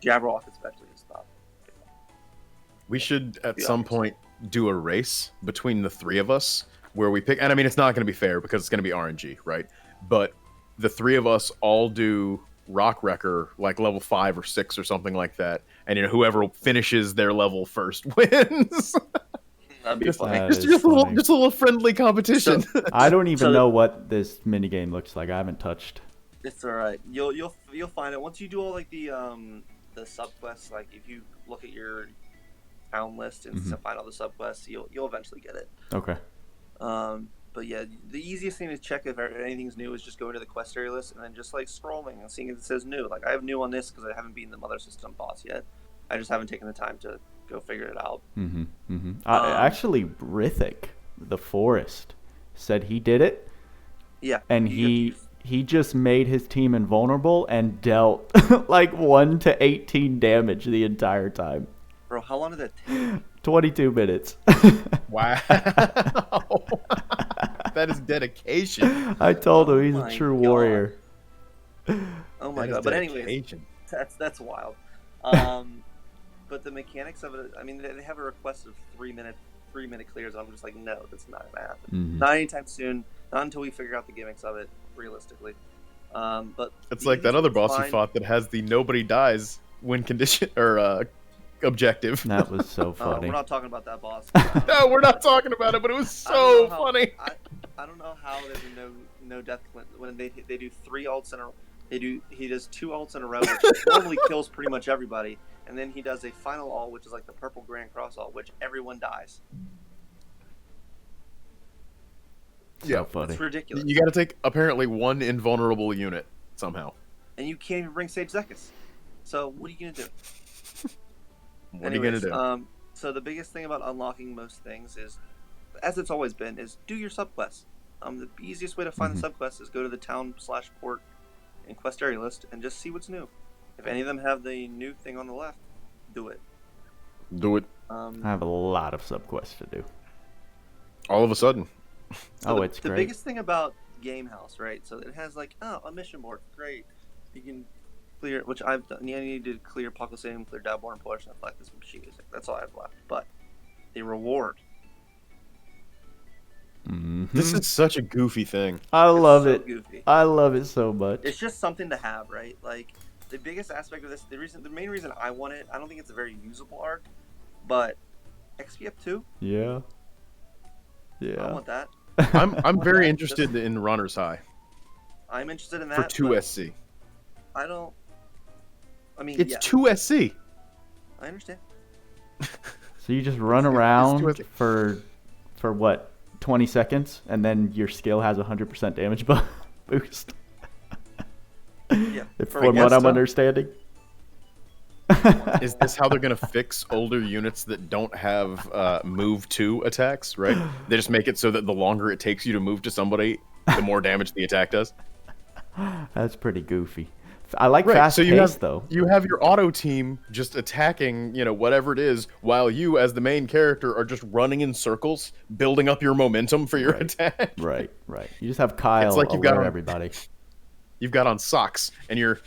Jabberwock especially is not. We should at some point do a race between the three of us where we pick, and I mean, it's not going to be fair because it's going to be RNG, right? But the three of us all do Rock Wrecker like level 5 or 6 or something like that, and whoever finishes their level first wins. That'd be funny. Just a little friendly competition. So, I don't even know what this minigame looks like. I haven't touched. It's alright. You'll find it once you do all like the subquests. Like if you look at your town list and find all the subquests, you'll eventually get it. Okay. But yeah, the easiest thing to check if anything's new is just going to the quest area list and then just like scrolling and seeing if it says new. Like I have new on this because I haven't beaten the Mother System boss yet. I just haven't taken the time to go figure it out. Actually, Rithik, the Forest, said he did it. Yeah. And he just made his team invulnerable and dealt like 1 to 18 damage the entire time. Bro, how long did that take? 22 minutes. Wow. That is dedication. I told him he's a true warrior. Oh my god. But anyways, that's wild. But the mechanics of it, I mean, they have a request of 3 minute clears, and I'm just like, no, that's not gonna happen. Not anytime soon. Not until we figure out the gimmicks of it, realistically. But it's like that other boss you fought that has the nobody dies win condition or objective. That was so funny. We're not talking about that boss. No, we're not talking about it, but it was so funny. I don't know how there's no death when they do 3 ults in a. He does 2 ults in a row, which normally kills pretty much everybody, and then he does a final ult, which is like the purple Grand Cross ult, which everyone dies. Yeah, funny. It's ridiculous. You got to take apparently 1 invulnerable unit somehow, and you can't even bring Sage Zekus. So what are you gonna do? What are you gonna do? So the biggest thing about unlocking most things is, as it's always been, is do your subquests. The easiest way to find the subquests is go to the town/port and quest area list and just see what's new. If any of them have the new thing on the left, do it. Do it. I have a lot of subquests to do. All of a sudden. So it's the biggest thing about Game House, right? So it has like, a mission board, great. You can clear, which I've done. Yeah, I need to clear Puckle Stadium, clear Dabborn Portion, and collect this machine music. That's all I have left. But the reward. This is such a goofy thing. I love so it. Goofy. I love it so much. It's just something to have, right? Like the biggest aspect of this, the main reason I want it, I don't think it's a very usable arc, but XP up 2. Yeah. I Yeah. want that. I'm very interested in Runner's High I'm interested in that for but 2SC. I don't. I mean, It's yeah, 2SC. I understand. So you just run It's around too early. for what, 20 seconds, and then your skill has 100% damage boost. Yeah, From what I'm understanding. Is this how they're gonna fix older units that don't have move to attacks? Right? They just make it so that the longer it takes you to move to somebody, the more damage the attack does. That's pretty goofy. I like Right. fast So you pace have though. you have your auto team just attacking, whatever it is, while you, as the main character, are just running in circles, building up your momentum for your attack. Right. You just have Kyle It's like you've got alert on- everybody. You've got on socks, and you're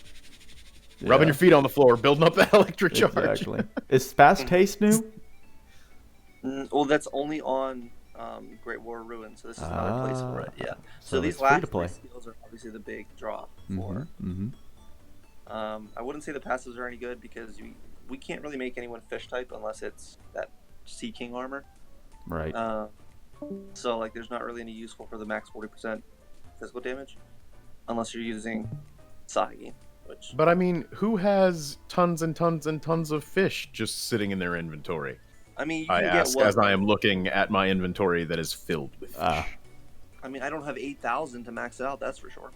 rubbing your feet on the floor, building up that electric charge. Exactly. Is fast pace new? Well, that's only on Great War Ruin, so this is another place for it. Yeah. So these it's free last to play. 3 skills are obviously the big draw for. Mm-hmm. I wouldn't say the passives are any good because we can't really make anyone fish type unless it's that Sea King armor. Right. So like, there's not really any useful for the max 40% physical damage, unless you're using Sahagin, which. But I mean, who has tons and tons and tons of fish just sitting in their inventory? I mean, you I can ask get as I am looking at my inventory that is filled with fish. I mean, I don't have 8,000 to max it out. That's for sure.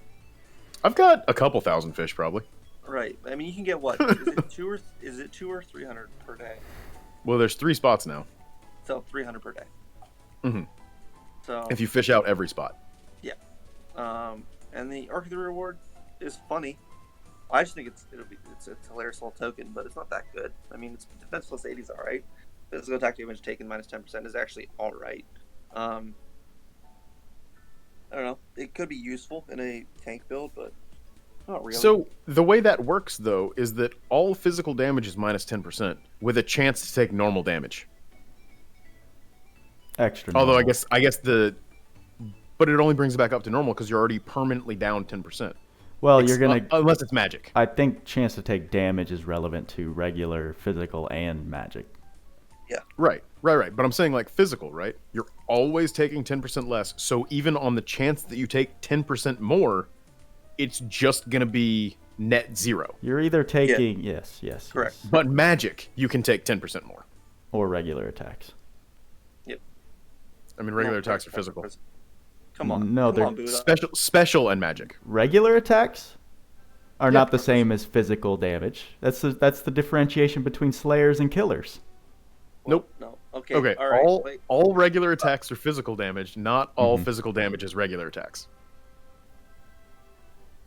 I've got a couple thousand fish, probably. Right. I mean, you can get what? Is it 2 or 300 per day? Well, there's 3 spots now. So 300 per day. Mhm. So If you fish out every spot. yeah. And the Arc of the Reward is funny. I just think it's a hilarious little token, but it's not that good. I mean, it's defense plus 80 is all right. Physical attack damage taken minus 10% is actually all right. I don't know. It could be useful in a tank build, but not really. So the way that works, though, is that all physical damage is minus 10%, with a chance to take normal damage. Extra. Although normal. I guess but it only brings it back up to normal because you're already permanently down 10%. Well, you're gonna. Unless it's magic. I think chance to take damage is relevant to regular, physical, and magic. Right. But I'm saying like physical, right? You're always taking 10% less. So even on the chance that you take 10% more, it's just gonna be net 0. You're either taking yes, Correct. yes, But magic, you can take 10% more. or regular attacks. I mean, regular attacks are physical. Come on. No, Come they're on, Buddha. Special and magic. Regular attacks are not the same as physical damage. That's the differentiation between slayers and killers. Nope. No. Okay. Okay. All right. Wait. All regular attacks are physical damage. Not all physical damage is regular attacks.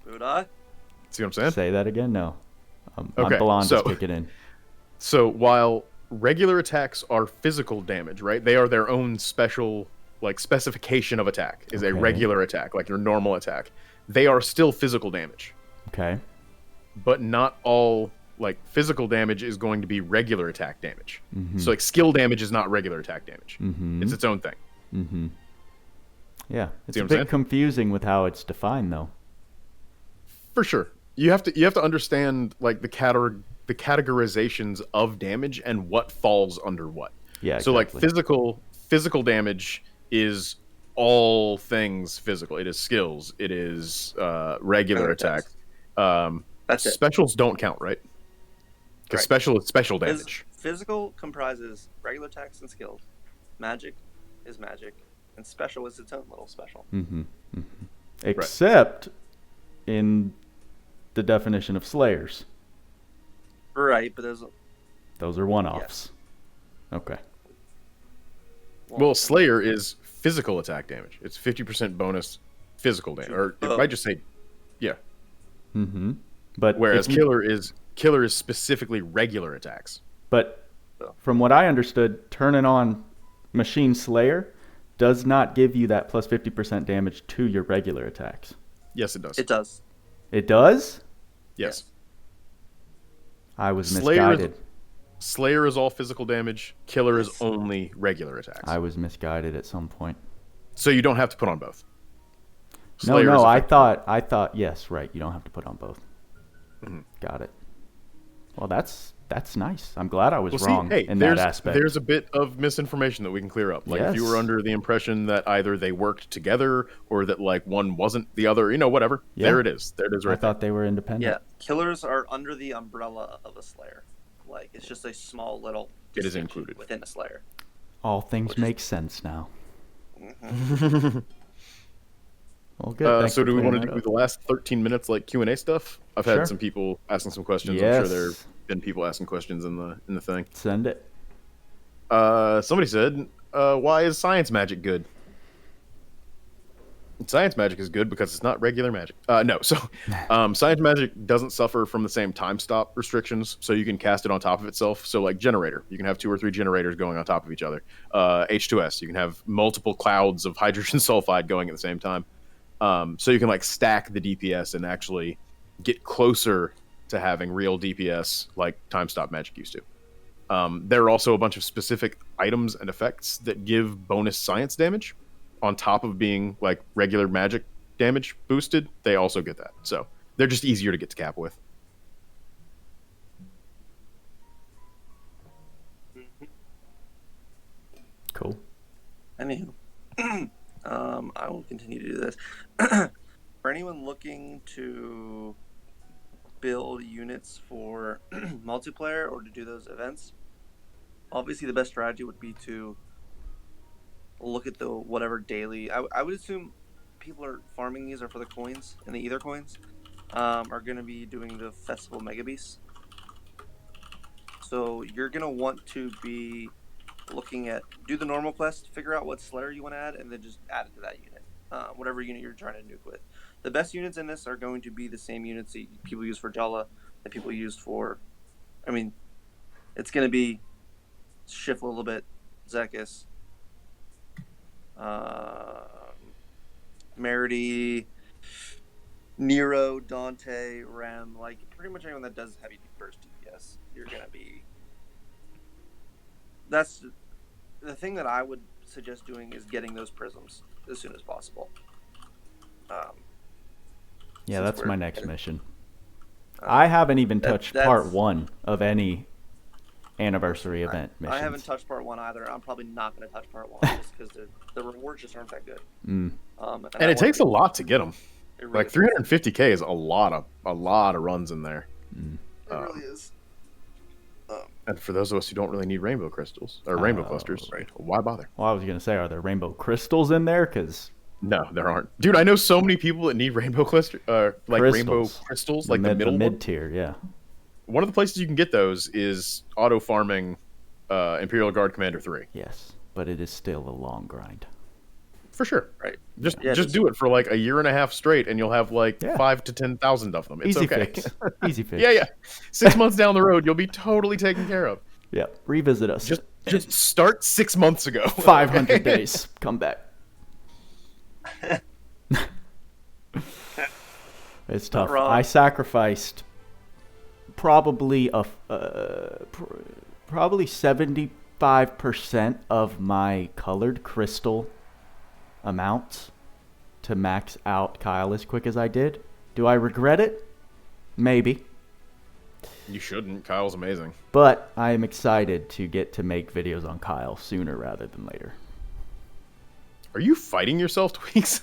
Buddha. See what I'm saying? Say that again? No. Okay, My blonde so- is kicking in. So while regular attacks are physical damage, right? They are their own special specification of attack is a Okay. regular attack, like your normal attack. They are still physical damage, Okay. but not all physical damage is going to be regular attack damage. Mm-hmm. So skill damage is not regular attack damage. Mm-hmm. It's its own thing. Mm-hmm. Yeah, it's See a what I'm bit saying? confusing with how it's defined, though. For sure. You have to understand the categorizations of damage and what falls under what. Yeah. So Exactly. physical damage is all things physical. It is skills. It is regular attack. That's it. Specials don't count, right? Because Right. special is special damage. Physical comprises regular attacks and skills. Magic is magic, and special is its own little special. Mm-hmm. Mm-hmm. Except in the definition of slayers. Right, but Those are one-offs. Okay. Well, Slayer is physical attack damage. It's 50% bonus physical damage, or it might just say, yeah. Mm-hmm. But Whereas if you- killer is specifically regular attacks. But from what I understood, turning on Machine Slayer does not give you that plus 50% damage to your regular attacks. Yes, it does. it does. It does? Yes. I was Slayer misguided. Slayer is all physical damage. Killer is only regular attacks. I was misguided at some point. So you don't have to put on both. No, Slayer is I effectively- thought, yes, right. You don't have to put on both. Mhm. Got it. Well, that's nice. I'm glad I was Well, wrong see, hey, in that aspect. there's a bit of misinformation that we can clear up. Like, if you were Yes. under the impression that either they worked together or that, like, one wasn't the other, whatever. Yeah. There it is. There it is I right thought they were independent. Yeah, killers are under the umbrella of a Slayer. Like, it's just a small little It is distinction included. within a Slayer. All things Which is- make sense now. Mhm. Well, good. Thanks So for do we want clearing to that do up. the last 13 minutes like Q&A stuff? I've Sure. had some people asking some questions. Yes. I'm sure there have been people asking questions in the thing. Send it. Somebody said, why is science magic good? Science magic is good because it's not regular magic. No, so science magic doesn't suffer from the same time stop restrictions, so you can cast it on top of itself. So like generator, you can have 2 or 3 generators going on top of each other. H2S, you can have multiple clouds of hydrogen sulfide going at the same time. So you can like stack the DPS and actually get closer to having real DPS like time stop magic used to. There are also a bunch of specific items and effects that give bonus science damage on top of being like regular magic damage boosted. They also get that, so they're just easier to get to cap with. Cool. Anywho, I will continue to do this. For anyone looking to build units for multiplayer or to do those events, obviously the best strategy would be to look at the whatever daily. I would assume people are farming these are for the coins and the ether coins. Are going to be doing the festival mega beasts. So you're going to want to be looking at do the normal quest, figure out what Slayer you want to add, and then just add it to that unit. Whatever unit you're trying to nuke with. The best units in this are going to be the same units that people use for Jala, that people used for. I mean, it's going to be shift a little bit, Zekus, Merity, Nero, Dante, Rem, like pretty much anyone that does heavy burst DPS, you're gonna be. That's the thing that I would suggest doing is getting those prisms as soon as possible. Yeah, Since that's we're- my next mission. I haven't even touched part that's- 1 of any anniversary event missions. I haven't touched part 1 either. I'm probably not going to touch part 1 just because the rewards just aren't that good. Mm. And it takes a lot to get them. It really Like 350k is a lot of runs in there. Mm. It really is. And for those of us who don't really need rainbow crystals or rainbow Oh, clusters, right. why bother? Well, I was going to say, are there rainbow crystals in there? Because No, there aren't. Dude, I know so many people that need rainbow cluster, like rainbow crystals, like the middle one. mid tier, yeah. One of the places you can get those is auto farming Imperial Guard Commander 3. Yes, but it is still a long grind. For sure. Right. Just Yeah, just do it for like a year and a half straight and you'll have like Yeah. 5 to 10,000 of them. It's Easy okay. fix. Easy fix. Yeah. 6 months down the road, you'll be totally taken care of. Yeah. Revisit us. Just start 6 months ago. 500 days. Come back. It's tough. wrong. I sacrificed probably probably 75% of my colored crystal amounts to max out Kyle as quick as I did. Do I regret it? Maybe. You shouldn't. Kyle's amazing. But I am excited to get to make videos on Kyle sooner rather than later. Are you fighting yourself, Tweacz?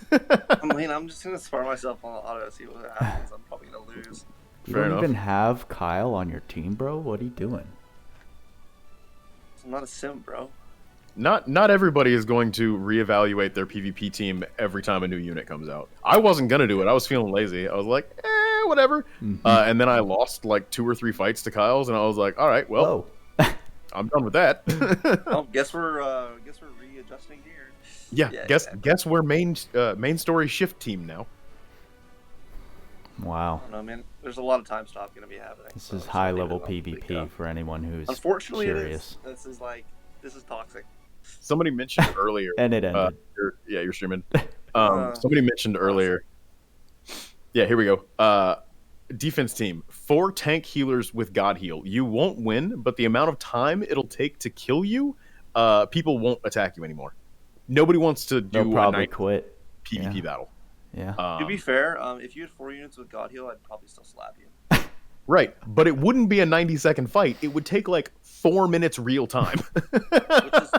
I mean, I'm just gonna spar myself on the auto, see what happens. I'm probably gonna lose. You Fair don't enough. even have Kyle on your team, bro? What are you doing? I'm not a sim, bro. Not everybody is going to reevaluate their PvP team every time a new unit comes out. I wasn't gonna do it. I was feeling lazy. I was like, whatever. Mhm. And then I lost like 2 or 3 fights to Kyle's, and I was like, all right, well, Whoa. I'm done with that. Oh, guess we're readjusting here. Yeah, guess we're main story shift team now. Wow. I don't know, man. There's a lot of time stop gonna be happening. This so is it's high gonna be level a big PvP deal. for anyone who's Unfortunately, curious. it is. This is toxic. Somebody mentioned earlier. And it ended. You're streaming. Uh, Somebody mentioned earlier. Yeah, here we go. defense team, 4 tank healers with God Heal. You won't win, but the amount of time it'll take to kill you, people won't attack you anymore. Nobody wants to do They'll probably a quit. PvP battle. Yeah. To be fair, if you had 4 units with God Heal, I'd probably still slap you. Right, but it wouldn't be a 90-second fight. It would take like 4 minutes real time. Which is,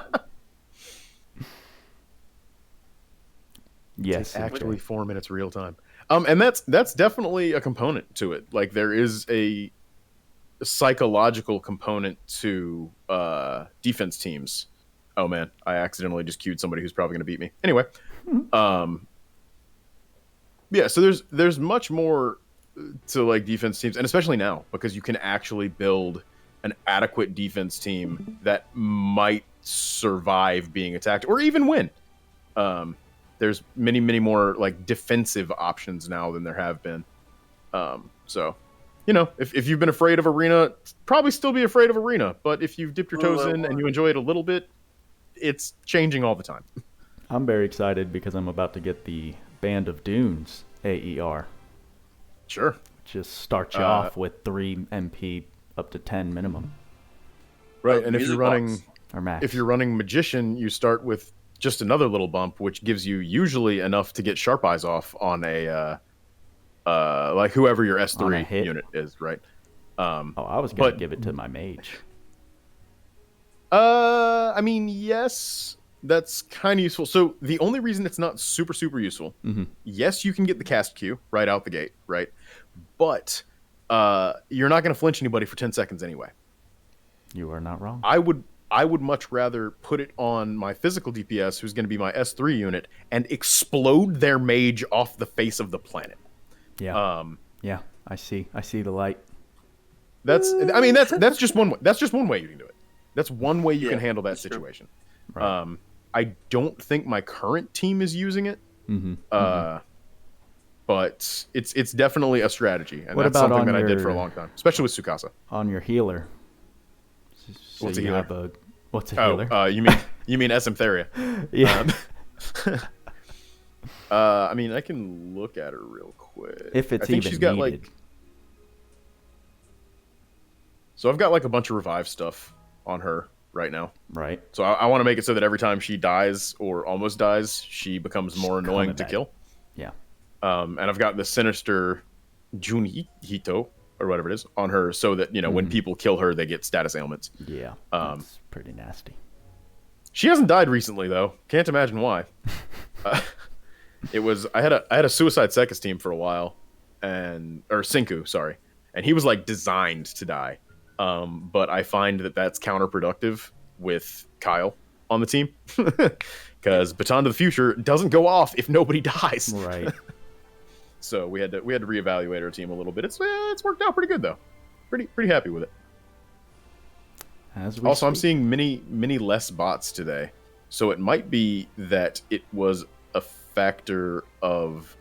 Yes. Actually 4 minutes real time. And that's definitely a component to it. Like there is a psychological component to defense teams. Oh man, I accidentally just queued somebody who's probably going to beat me. Anyway, yeah, so there's much more to like defense teams, and especially now because you can actually build an adequate defense team that might survive being attacked or even win. There's many more like defensive options now than there have been. So, you know, if you've been afraid of arena, probably still be afraid of arena. But if you've dipped your toes in and you enjoy it a little bit, it's changing all the time. I'm very excited because I'm about to get the Band of Dunes AER. Sure. Just start you off with 3 MP up to 10 minimum. Right, and if you're running or max. If you're running Magician, you start with just another little bump, which gives you usually enough to get Sharp Eyes off on a like whoever your S3 unit is, right? I was gonna give it to my mage. I mean, yes, that's kind of useful. So the only reason it's not super useful, yes, you can get the cast Q right out the gate, right? But you're not going to flinch anybody for 10 seconds anyway. You are not wrong. I would much rather put it on my physical DPS, who's going to be my S3 unit, and explode their mage off the face of the planet. Yeah. Yeah, I see the light. That's just one way. That's just one way you can do it. That's one way you can handle that situation. Right. I don't think my current team is using it. But it's definitely a strategy, and that's something that I did for a long time, especially with Tsukasa. On your healer. So what's a healer? What's a healer? Oh, you mean Asymptheria? Yeah. I mean, I can look at her real quick. If it's I think even she's got needed. like. So I've got like a bunch of revive stuff on her right now. Right. So I want to make it so that every time she dies or almost dies, she becomes more annoying to kill. Yeah. And I've got the sinister Junihito or whatever it is on her, so that when people kill her, they get status ailments. Yeah. That's pretty nasty. She hasn't died recently though. Can't imagine why. I had a Suicide Zekus team for a while, or Sinku, sorry, and he was like designed to die. But I find that that's counterproductive with Kyle on the team, because Baton to the Future doesn't go off if nobody dies. Right. So we had to reevaluate our team a little bit. It's worked out pretty good though. Pretty happy with it. I'm seeing many less bots today, so it might be that it was a factor of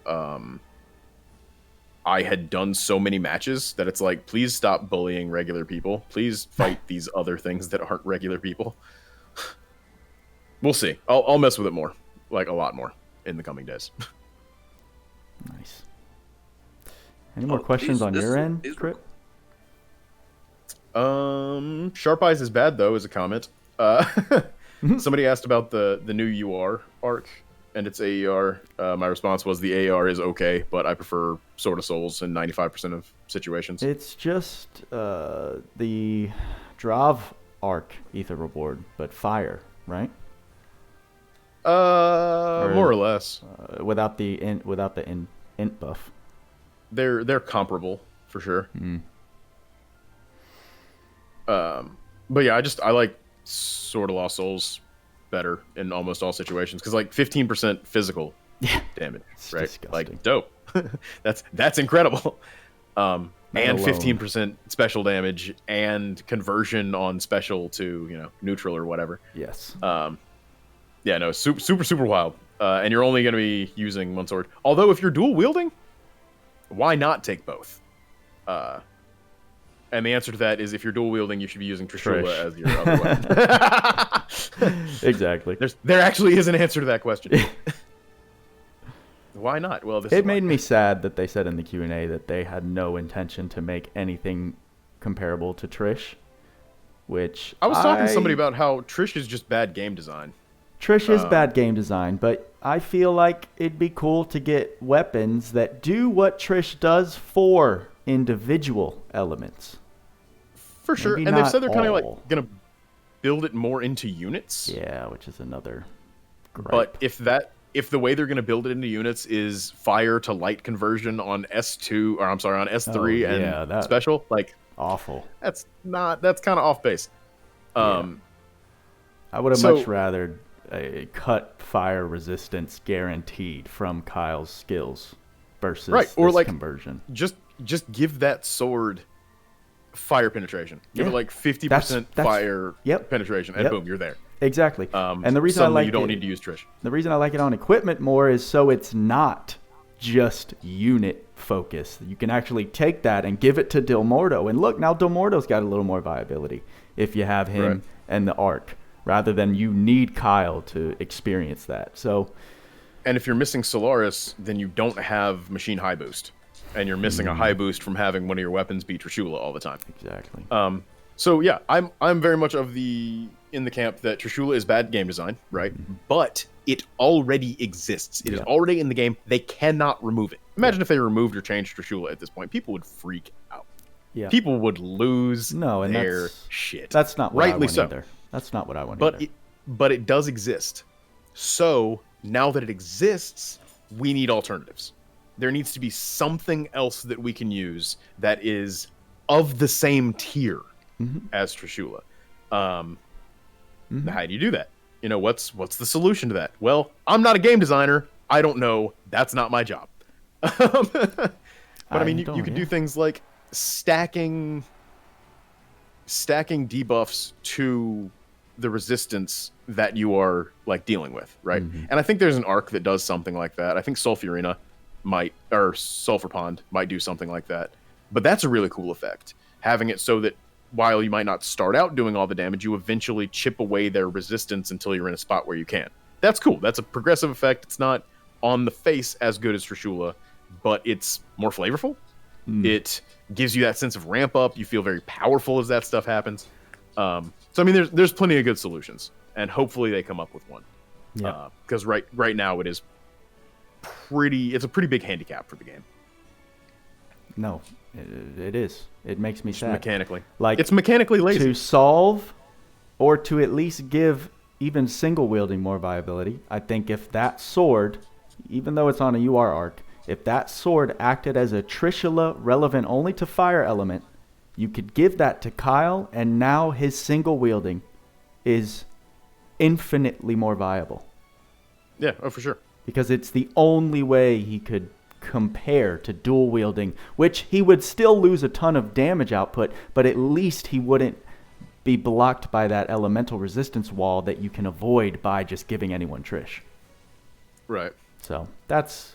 I had done so many matches that it's like, please stop bullying regular people. Please fight these other things that aren't regular people. We'll see. I'll mess with it more, like a lot more, in the coming days. Nice. Any more questions on your end, Crypt? Sharp Eyes is bad though, is a comment. Somebody asked about the new UR Ark and its AER. My response was the AER is okay, but I prefer Sword of Souls in 95% of situations. It's just the Drav Ark Ether Reward, but fire, right? More or less. Without the int buff. They're comparable for sure. But yeah, I like Sword of Lost Souls better in almost all situations, because like 15% physical damage, right? Disgusting. Like dope. that's incredible. And 15% special damage and conversion on special to neutral or whatever. Yes. Yeah, no, super wild. And you're only going to be using one sword. Although if you're dual wielding, why not take both? And the answer to that is, if you're dual wielding, you should be using Trishula as your other weapon. Exactly. There actually is an answer to that question. why not? Well, It made me sad that they said in the Q&A that they had no intention to make anything comparable to Trish, which I was talking to somebody about how Trish is just bad game design. Trish is bad game design, but I feel like it'd be cool to get weapons that do what Trish does for individual elements. For sure, Maybe and they've said they're not kind of like all. gonna build it more into units. Yeah, which is another gripe. But if the way they're gonna build it into units is fire to light conversion on S2 or I'm sorry on S3 and special, like awful. That's kind of off base. I would have much rather a cut fire resistance guaranteed from Kyle's skills versus or this like conversion. Just give that sword fire penetration. Give it like 50% fire penetration, and boom, you're there. Exactly. And the reason I like you don't need to use Trish. The reason I like it on equipment more is so it's not just unit focus. You can actually take that and give it to Del Morto. And look, now Del Morto's got a little more viability if you have him and the Ark, rather than you need Kyle to experience that. So, and if you're missing Solaris, then you don't have machine high boost, and you're missing a high boost from having one of your weapons be Trishula all the time. Exactly. So yeah, I'm very much in the camp that Trishula is bad game design, right? But it already exists. It is already in the game. They cannot remove it. Imagine if they removed or changed Trishula at this point. People would freak out. Yeah. People would lose their shit. That's not what I want either. That's not what I want either. But it does exist. So now that it exists, we need alternatives. There needs to be something else that we can use that is of the same tier as Trishula. How do you do that? You know, what's the solution to that? Well, I'm not a game designer. I don't know. That's not my job. But I mean, you could do things like stacking debuffs to the resistance that you are like dealing with, right? And I think there's an arc that does something like that. I think Sulfurina or Sulfur Pond might do something like that. But that's a really cool effect. Having it so that while you might not start out doing all the damage, you eventually chip away their resistance until you're in a spot where you can. That's cool. That's a progressive effect. It's not on the face as good as Trishula, but it's more flavorful. It gives you that sense of ramp up. You feel very powerful as that stuff happens. So I mean, there's plenty of good solutions, and hopefully they come up with one. Yeah. Because right now it's a pretty big handicap for the game. No, it is. It makes me sad. Mechanically. Like, it's mechanically lazy. To solve or to at least give even single wielding more viability, I think if that sword, even though it's on a UR Ark, if that sword acted as a Trishula relevant only to fire element, you could give that to Kyle, and now his single wielding is infinitely more viable. Yeah, for sure. Because it's the only way he could compare to dual wielding, which he would still lose a ton of damage output, but at least he wouldn't be blocked by that elemental resistance wall that you can avoid by just giving anyone Trish. Right. So that's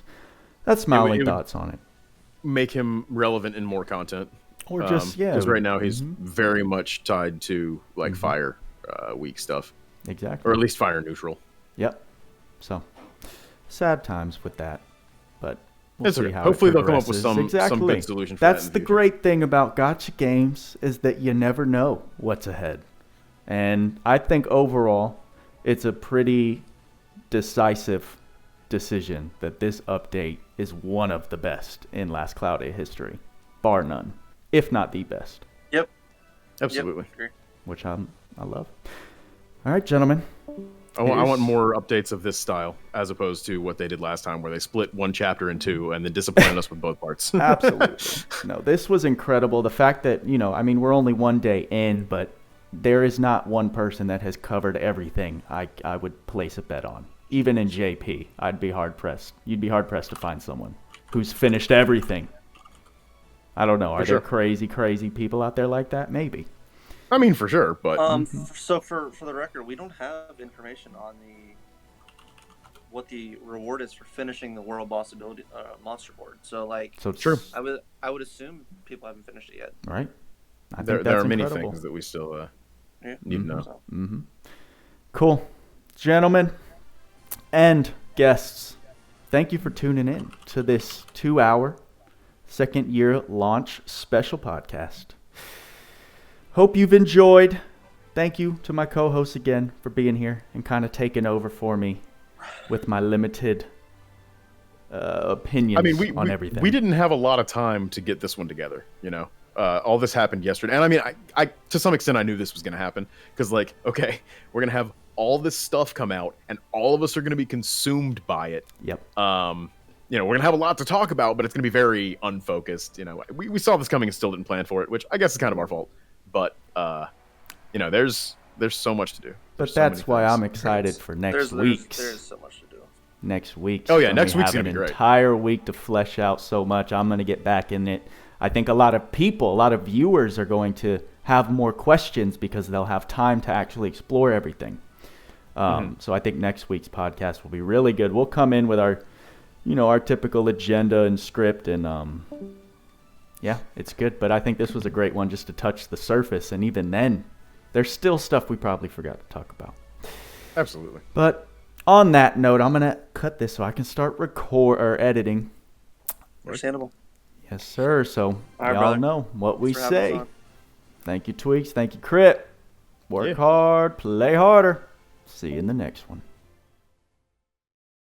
my only thoughts on it. Make him relevant in more content. Or just, because right now he's very much tied to like fire weak stuff. Exactly. Or at least fire neutral. Yep. So sad times with that, but we'll see how hopefully it they'll come up with progresses. some good solution for That's that in the future. great thing about gacha games, is that you never know what's ahead. And I think overall it's a pretty decisive decision that this update is one of the best in Last Cloudia history, bar none, if not the best. Yep. Absolutely. Yep. Which I love. All right, gentlemen. I want more updates of this style, as opposed to what they did last time, where they split one chapter in two and then disappointed us with both parts. Absolutely. No, this was incredible. The fact that, we're only one day in, but there is not one person that has covered everything I would place a bet on. Even in JP, I'd be hard-pressed. You'd be hard-pressed to find someone who's finished everything. I don't know. Are there crazy, crazy people out there like that? Maybe. I mean, for sure, but so for the record, we don't have information on what the reward is for finishing the world boss ability monster board. So true. I would assume people haven't finished it yet. Right. There are many things that we still need to know. So. Cool, gentlemen and guests. thank you for tuning in to this 2-hour second year launch special podcast. Hope you've enjoyed. Thank you to my co-hosts again for being here and kind of taking over for me with my limited opinions on everything. We didn't have a lot of time to get this one together, you know. All this happened yesterday, and I mean, I to some extent I knew this was going to happen because, like, okay, we're going to have all this stuff come out, and all of us are going to be consumed by it. Yep. You know, we're going to have a lot to talk about, but it's going to be very unfocused. You know, we saw this coming and still didn't plan for it, which I guess is kind of our fault. But you know, there's so much to do. But that's why I'm excited for next week. There's so much to do. Next week. Oh yeah, next week's gonna be great. Entire week to flesh out so much. I'm gonna get back in it. I think a lot of viewers are going to have more questions because they'll have time to actually explore everything. So I think next week's podcast will be really good. We'll come in with our typical agenda and script, and yeah, it's good. But I think this was a great one just to touch the surface, and even then, there's still stuff we probably forgot to talk about. Absolutely. But on that note, I'm gonna cut this so I can start editing. Understandable. Yes, sir. So right, y'all brother. know what we Thanks for having say. us on. Thank you, Tweacz. Thank you, Crypt. Work hard, play harder. See you in the next one.